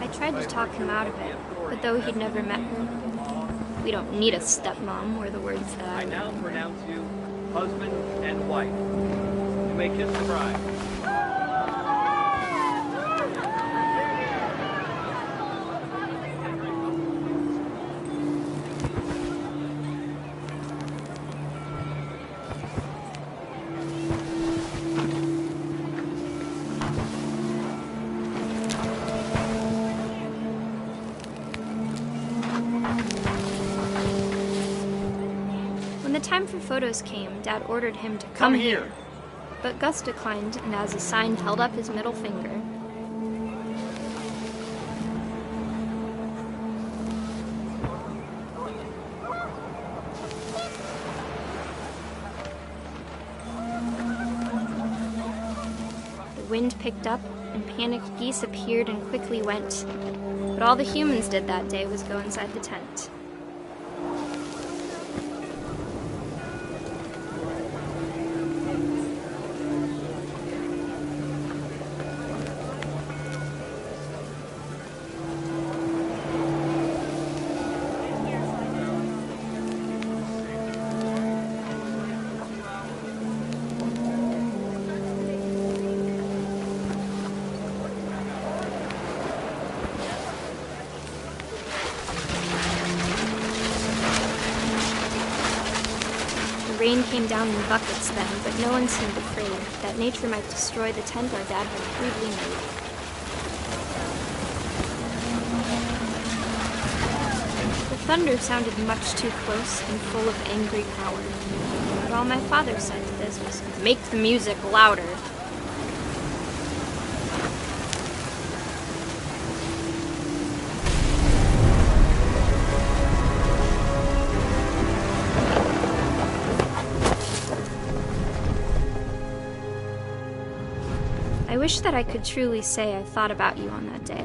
I tried to talk him out of it, but though he'd never met her, "We don't need a stepmom," were the words that I now pronounce you husband and wife. You may kiss the bride. When the time for photos came, Dad ordered him to come here. But Gus declined, and as a sign held up his middle finger. The wind picked up, and panicked geese appeared and quickly went. But all the humans did that day was go inside the tent. The rain came down in buckets then, but no one seemed afraid that nature might destroy the tent our dad had crudely made. The thunder sounded much too close and full of angry power. But all my father said to this was, "Make the music louder." I wish that I could truly say I thought about you on that day.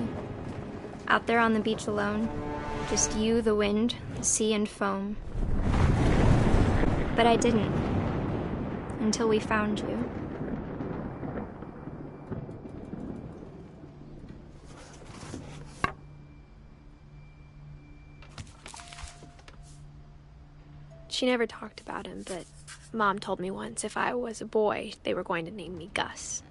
Out there on the beach alone, just you, the wind, the sea, and foam. But I didn't, until we found you. She never talked about him, but Mom told me once if I was a boy, they were going to name me Gus.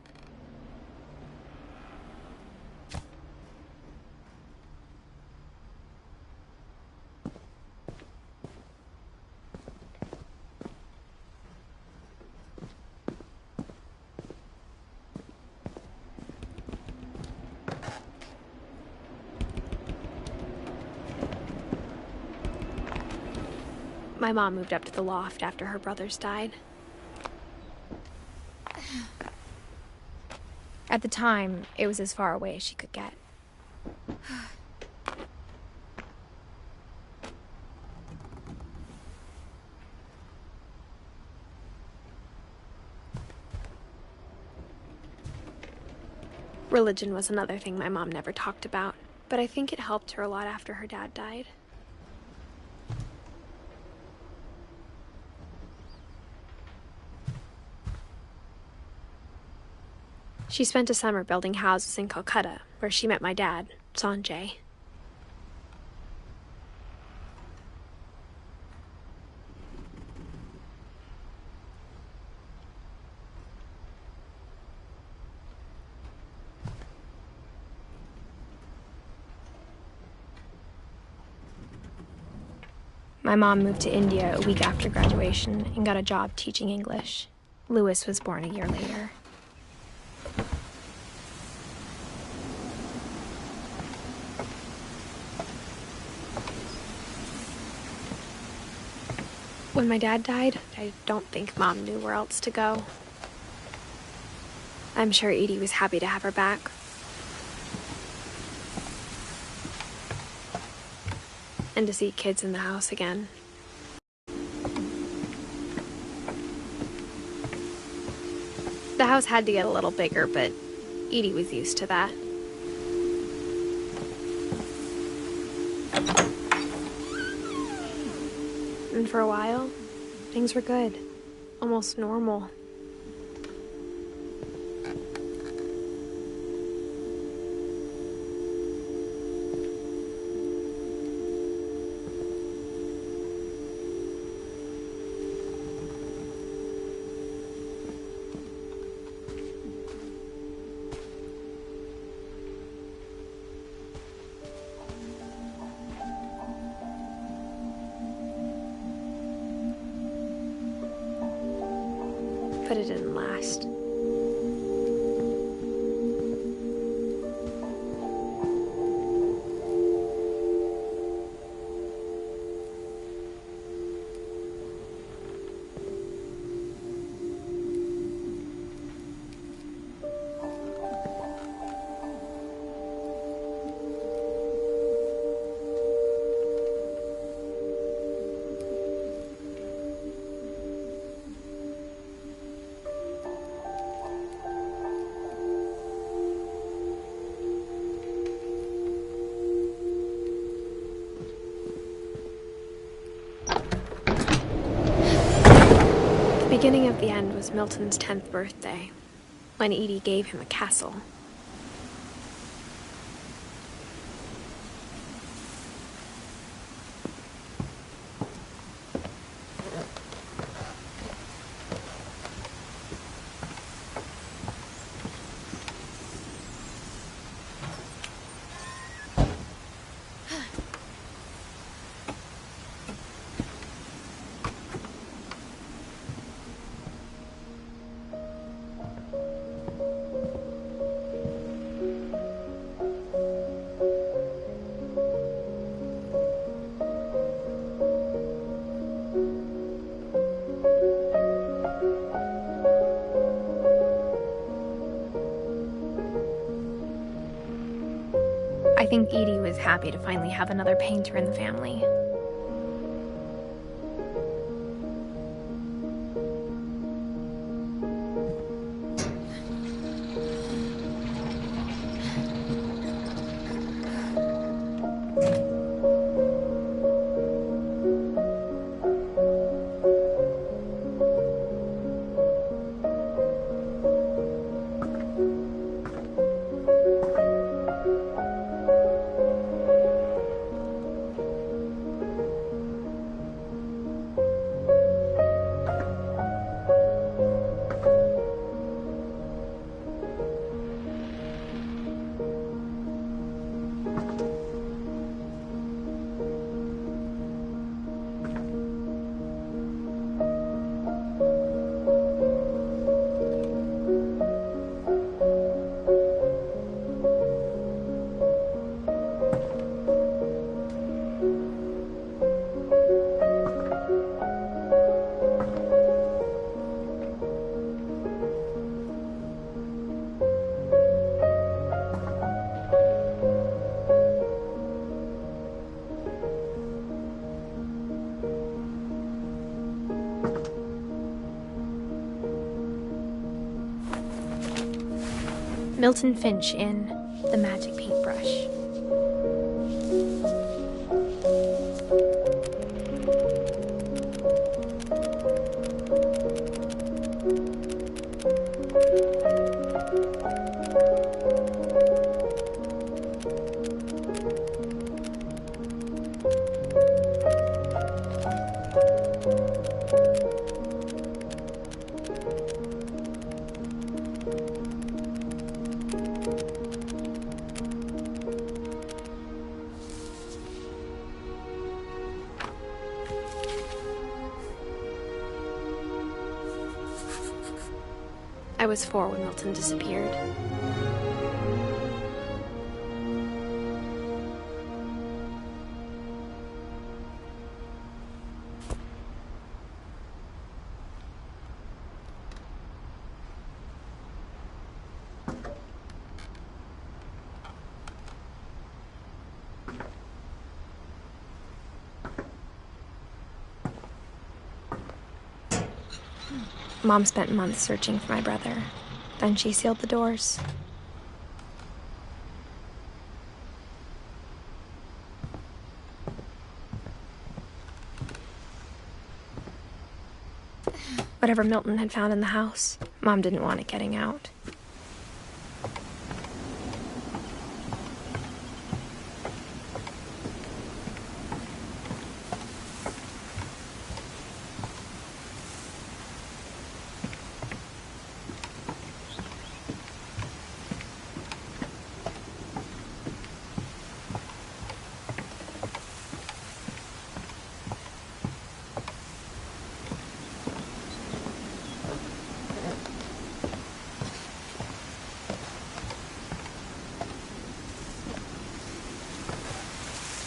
My mom moved up to the loft after her brothers died. At the time, it was as far away as she could get. Religion was another thing my mom never talked about, but I think it helped her a lot after her dad died. She spent a summer building houses in Calcutta, where she met my dad, Sanjay. My mom moved to India a week after graduation and got a job teaching English. Louis was born a year later. When my dad died, I don't think Mom knew where else to go. I'm sure Edie was happy to have her back. And to see kids in the house again. The house had to get a little bigger, but Edie was used to that. And for a while, things were good. Almost normal. But it didn't last. The beginning of the end was Milton's 10th birthday, when Edie gave him a castle. I think Edie was happy to finally have another painter in the family. Milton Finch in The Magic Paintbrush. I was 4 when Milton disappeared. Mom spent months searching for my brother. Then she sealed the doors. Whatever Milton had found in the house, Mom didn't want it getting out.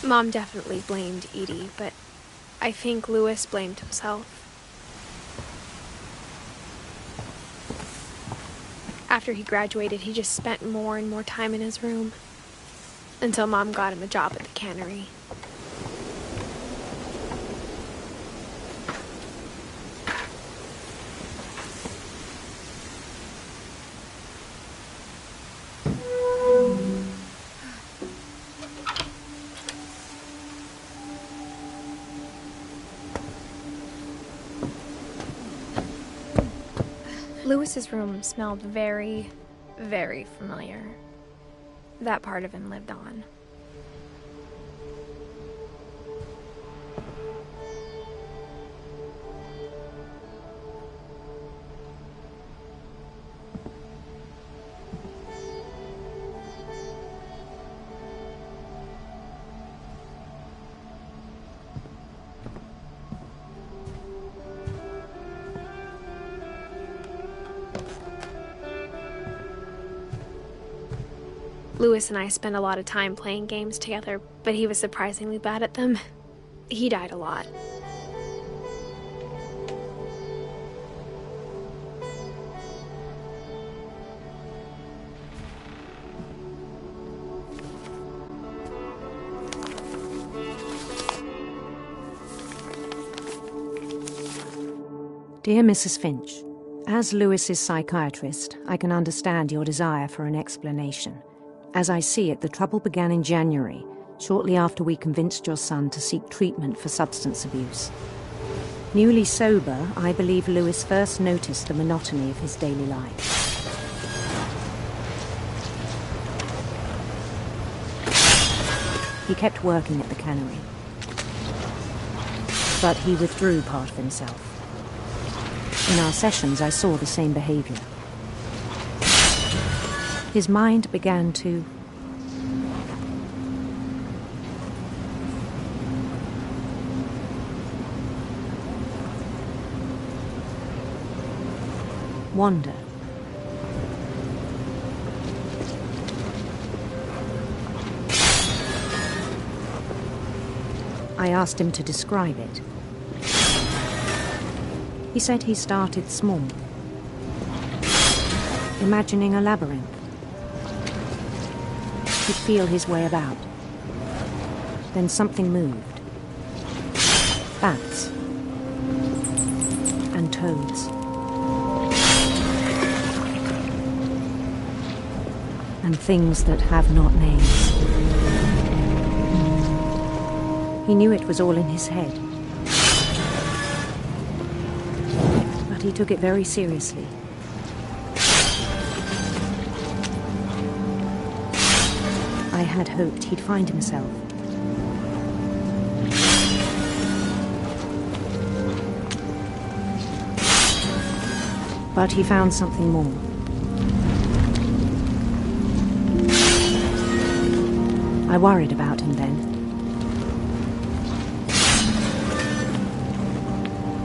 Mom definitely blamed Edie, but I think Louis blamed himself. After he graduated, he just spent more and more time in his room, until Mom got him a job at the cannery. Louis's room smelled very, very familiar. That part of him lived on. Louis and I spent a lot of time playing games together, but he was surprisingly bad at them. He died a lot. Dear Mrs. Finch, as Louis's psychiatrist, I can understand your desire for an explanation. As I see it, the trouble began in January, shortly after we convinced your son to seek treatment for substance abuse. Newly sober, I believe Louis first noticed the monotony of his daily life. He kept working at the cannery, but he withdrew part of himself. In our sessions, I saw the same behavior. His mind began to wander. I asked him to describe it. He said he started small, imagining a labyrinth. He'd feel his way about. Then something moved. Bats. And toads. And things that have not names. He knew it was all in his head. But he took it very seriously. I had hoped he'd find himself. But he found something more. I worried about him then.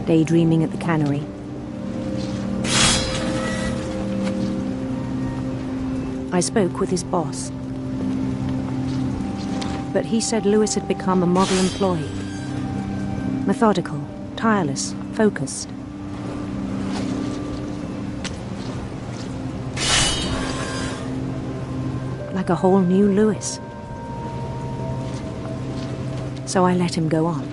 Daydreaming at the cannery. I spoke with his boss. But he said Lewis had become a model employee. Methodical, tireless, focused. Like a whole new Lewis. So I let him go on.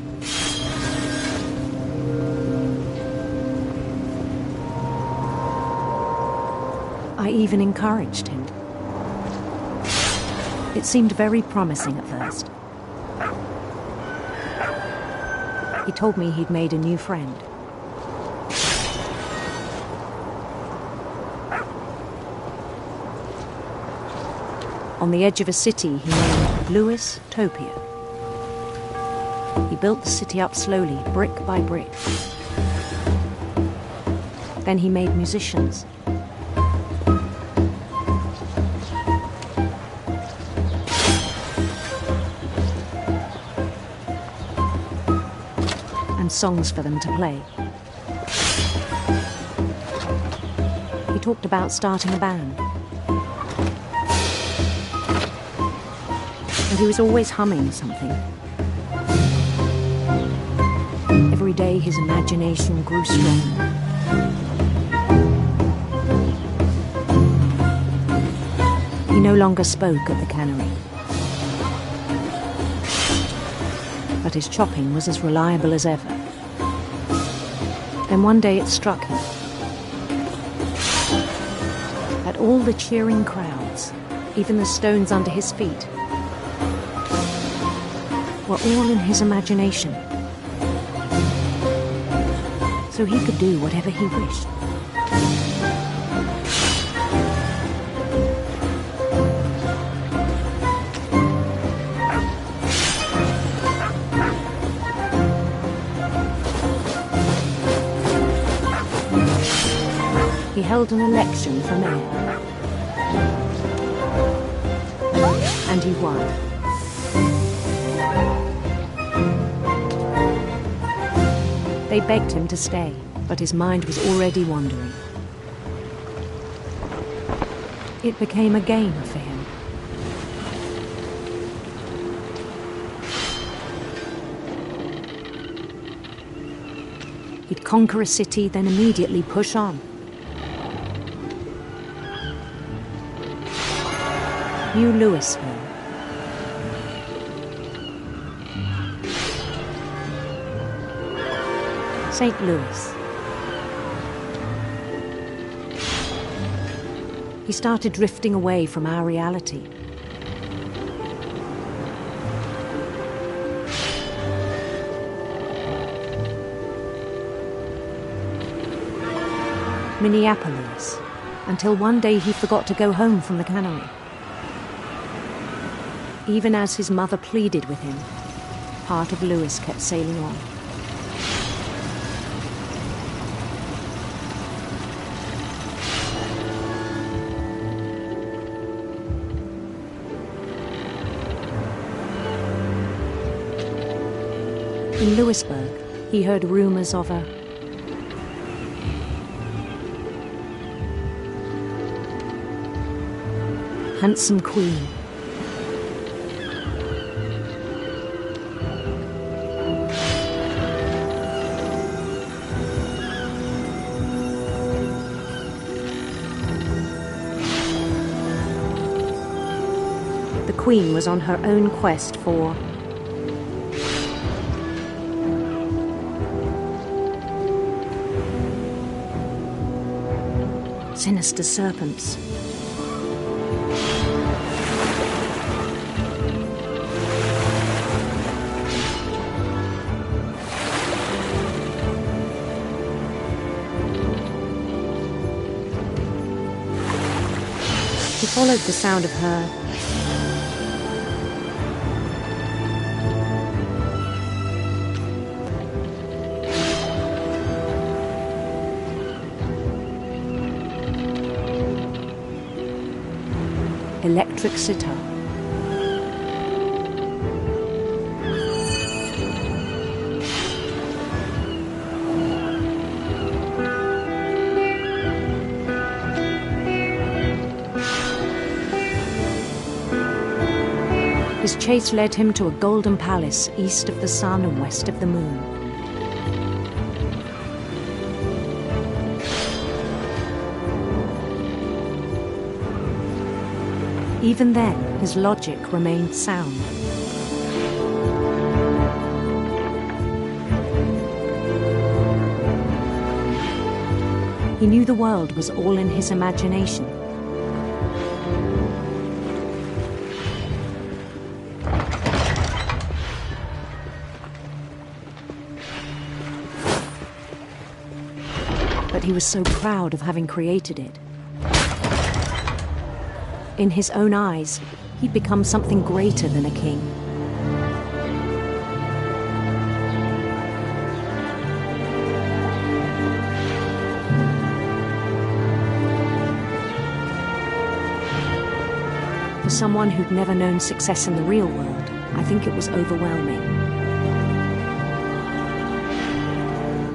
I even encouraged him. It seemed very promising at first. He told me he'd made a new friend. On the edge of a city he named Lewis Topia. He built the city up slowly, brick by brick. Then he made musicians. And songs for them to play. He talked about starting a band. And he was always humming something. Every day his imagination grew stronger. He no longer spoke at the cannery. But his chopping was as reliable as ever. Then one day it struck him. At all the cheering crowds, even the stones under his feet, were all in his imagination. So he could do whatever he wished. He held an election for mayor. And he won. They begged him to stay, but his mind was already wandering. It became a game for him. He'd conquer a city, then immediately push on. New Louisville. St. Louis. He started drifting away from our reality. Minneapolis, until one day he forgot to go home from the cannery. Even as his mother pleaded with him, part of Lewis kept sailing on. In Lewisburg, he heard rumors of a handsome queen. The queen was on her own quest for sinister serpents. He followed the sound of her electric sitar. His chase led him to a golden palace east of the sun and west of the moon. Even then, his logic remained sound. He knew the world was all in his imagination. But he was so proud of having created it. In his own eyes, he'd become something greater than a king. For someone who'd never known success in the real world, I think it was overwhelming.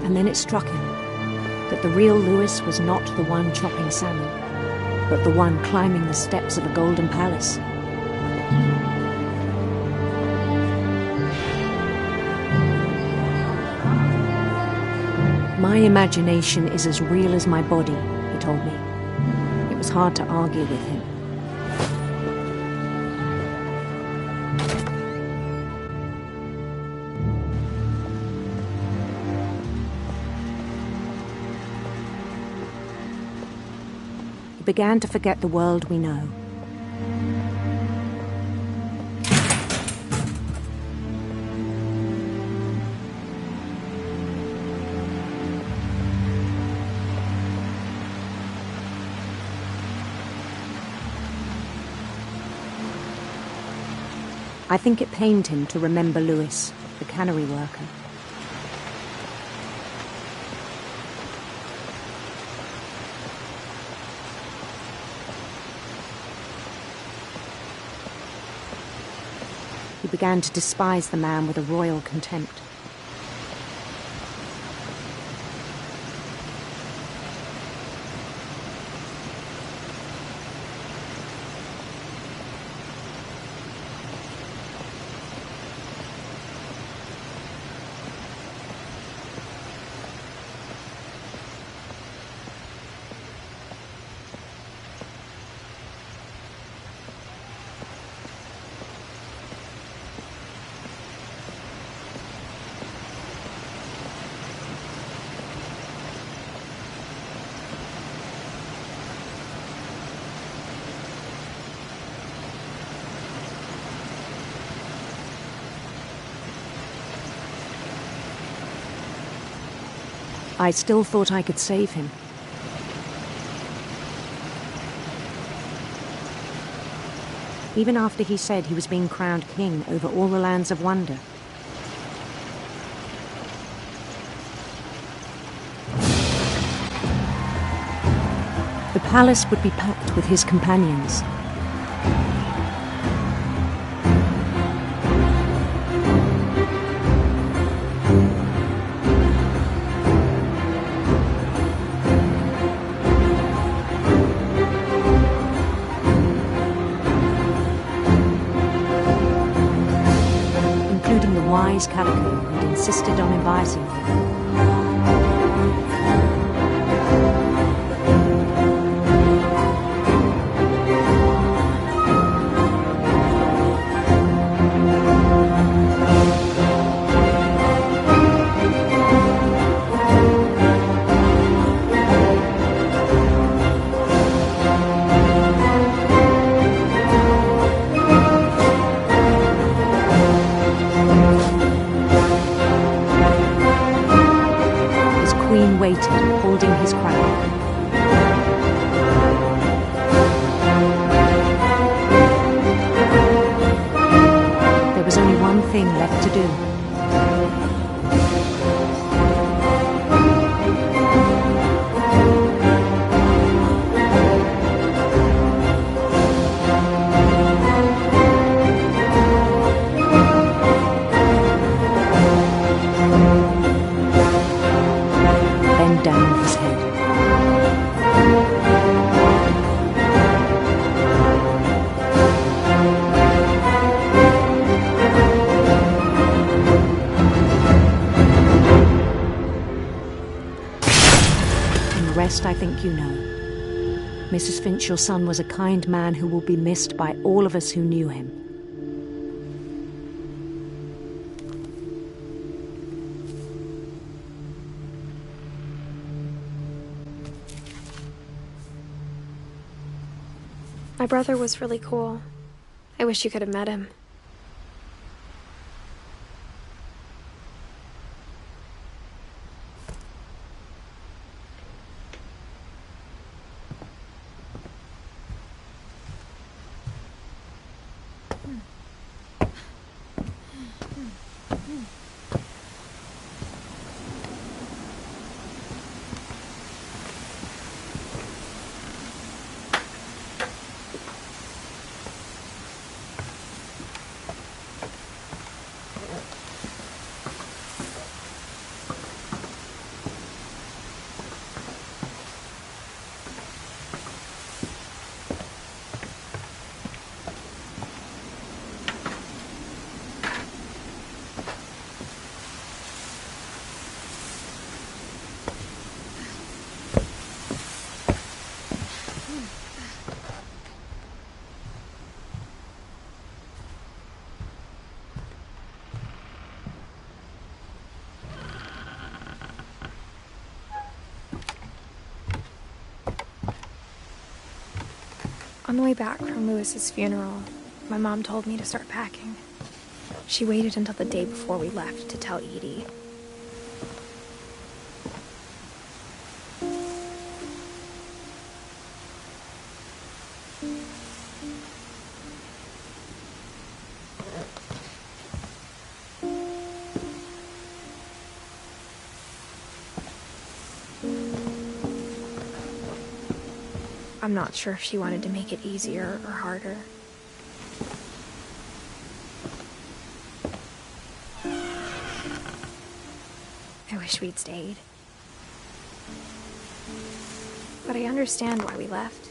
And then it struck him that the real Lewis was not the one chopping salmon, but the one climbing the steps of a golden palace. My imagination is as real as my body, he told me. It was hard to argue with him. He began to forget the world we know. I think it pained him to remember Lewis, the cannery worker. He began to despise the man with a royal contempt. I still thought I could save him. Even after he said he was being crowned king over all the lands of wonder. The palace would be packed with his companions. Wise Calico had insisted on inviting him. rest I think you know. Mrs. Finch, your son was a kind man who will be missed by all of us who knew him. My brother was really cool. I wish you could have met him. On the way back from Lewis's funeral, my mom told me to start packing. She waited until the day before we left to tell Edie. I'm not sure if she wanted to make it easier or harder. I wish we'd stayed. But I understand why we left.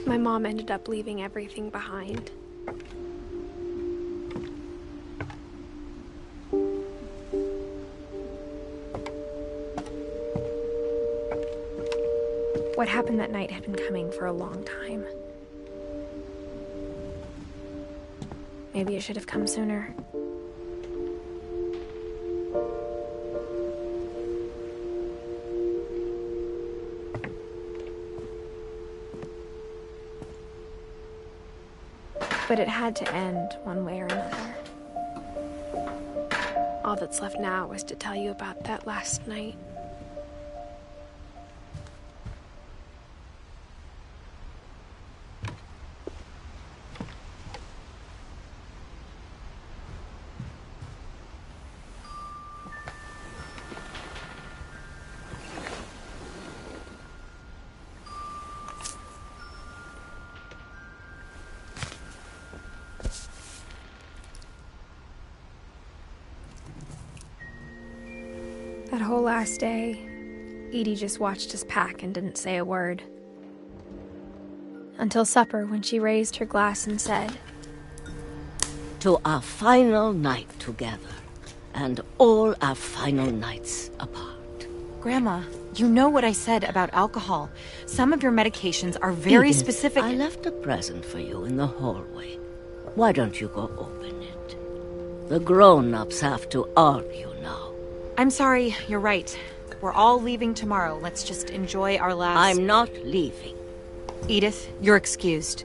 My mom ended up leaving everything behind. What happened that night had been coming for a long time. Maybe it should have come sooner. But it had to end one way or another. All that's left now is to tell you about that last night. That whole last day, Edie just watched us pack and didn't say a word. Until supper, when she raised her glass and said, "To our final night together, and all our final nights apart." Grandma, you know what I said about alcohol. Some of your medications are very Edith, specific. I left a present for you in the hallway. Why don't you go open it? The grown-ups have to argue now. I'm sorry, you're right. We're all leaving tomorrow. Let's just enjoy our last... I'm not leaving. Edith, you're excused.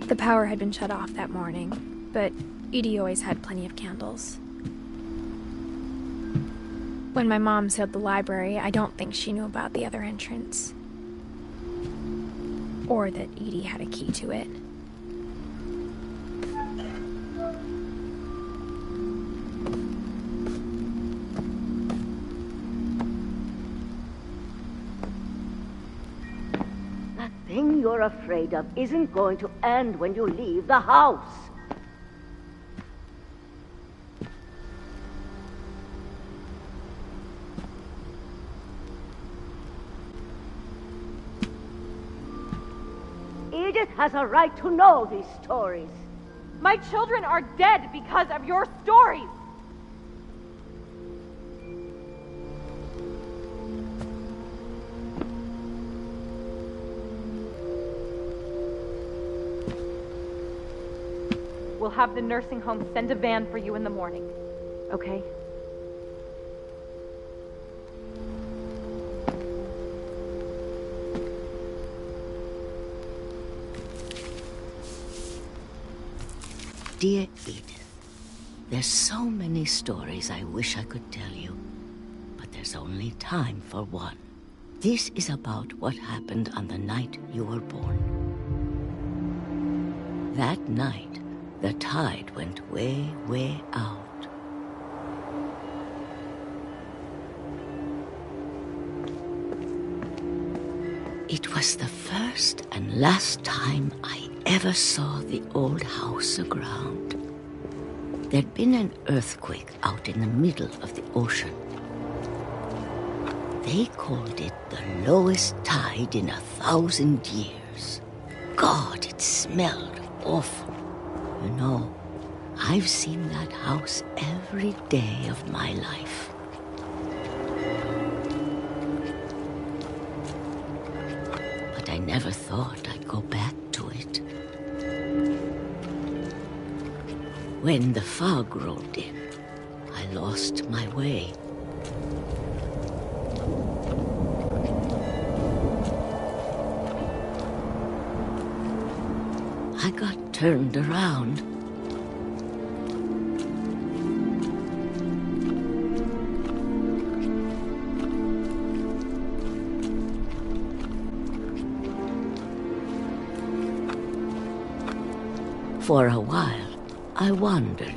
The power had been shut off that morning, but Edie always had plenty of candles. When my mom sealed the library, I don't think she knew about the other entrance. Or that Edie had a key to it. thing you're afraid of isn't going to end when you leave the house. Edith has a right to know these stories. My children are dead because of your stories! We'll have the nursing home send a van for you in the morning, okay? Dear Edith, there's so many stories I wish I could tell you, but there's only time for one. This is about what happened on the night you were born. That night, the tide went way, way out. It was the first and last time I ever saw the old house aground. There'd been an earthquake out in the middle of the ocean. They called it the lowest tide in 1,000 years. God, it smelled awful. You know, I've seen that house every day of my life. But I never thought I'd go back to it. When the fog rolled in, I lost my way. I got turned around. For a while, I wandered.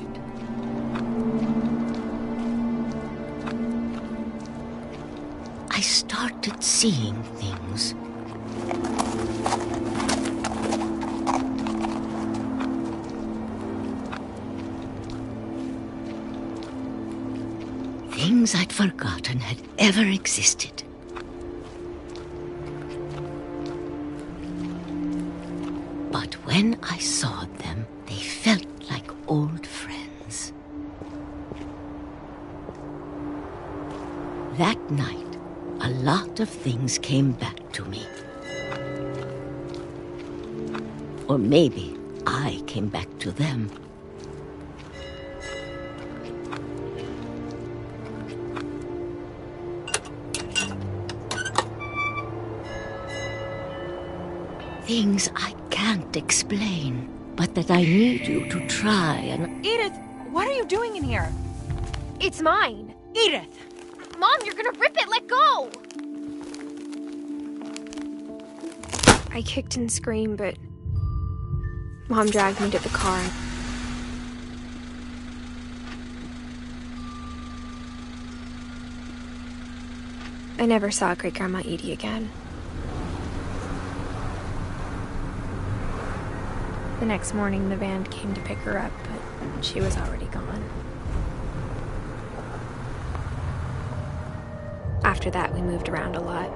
I started seeing things. Things I'd forgotten had ever existed. But when I saw them, they felt like old friends. That night, a lot of things came back to me. Or maybe I came back to them. Things I can't explain, but that I need you to try and... Edith, what are you doing in here? It's mine. Edith! Mom, you're gonna rip it! Let go! I kicked and screamed, but Mom dragged me to the car. I never saw Great-Grandma Edie again. The next morning, the van came to pick her up, but she was already gone. After that, we moved around a lot.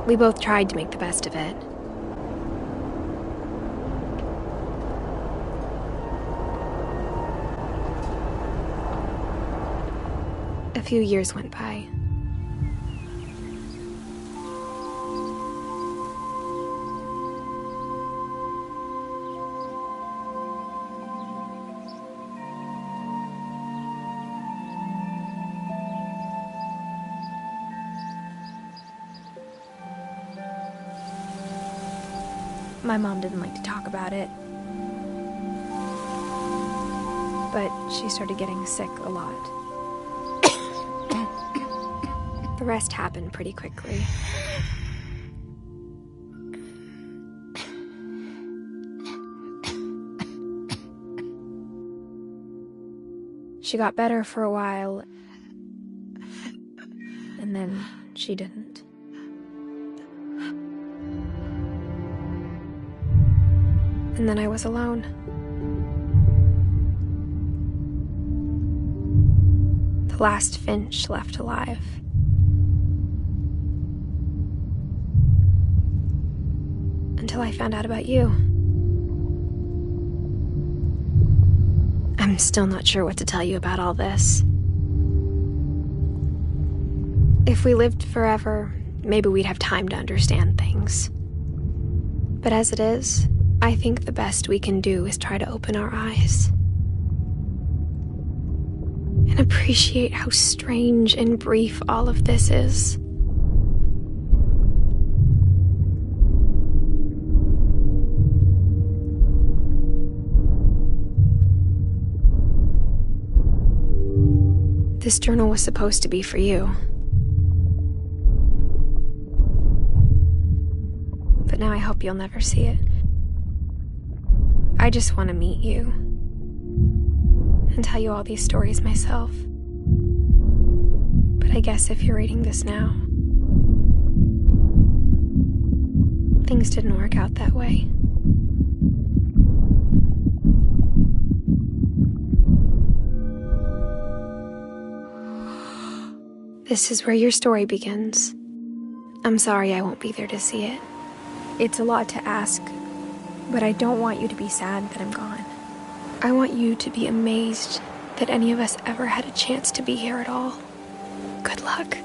We both tried to make the best of it. A few years went by. My mom didn't like to talk about it, but she started getting sick a lot. The rest happened pretty quickly. She got better for a while, and then she didn't. And then I was alone. The last Finch left alive. Until I found out about you. I'm still not sure what to tell you about all this. If we lived forever, maybe we'd have time to understand things. But as it is, I think the best we can do is try to open our eyes. And appreciate how strange and brief all of this is. This journal was supposed to be for you. But now I hope you'll never see it. I just want to meet you and tell you all these stories myself. But I guess if you're reading this now, things didn't work out that way. This is where your story begins. I'm sorry I won't be there to see it. It's a lot to ask, but I don't want you to be sad that I'm gone. I want you to be amazed that any of us ever had a chance to be here at all. Good luck.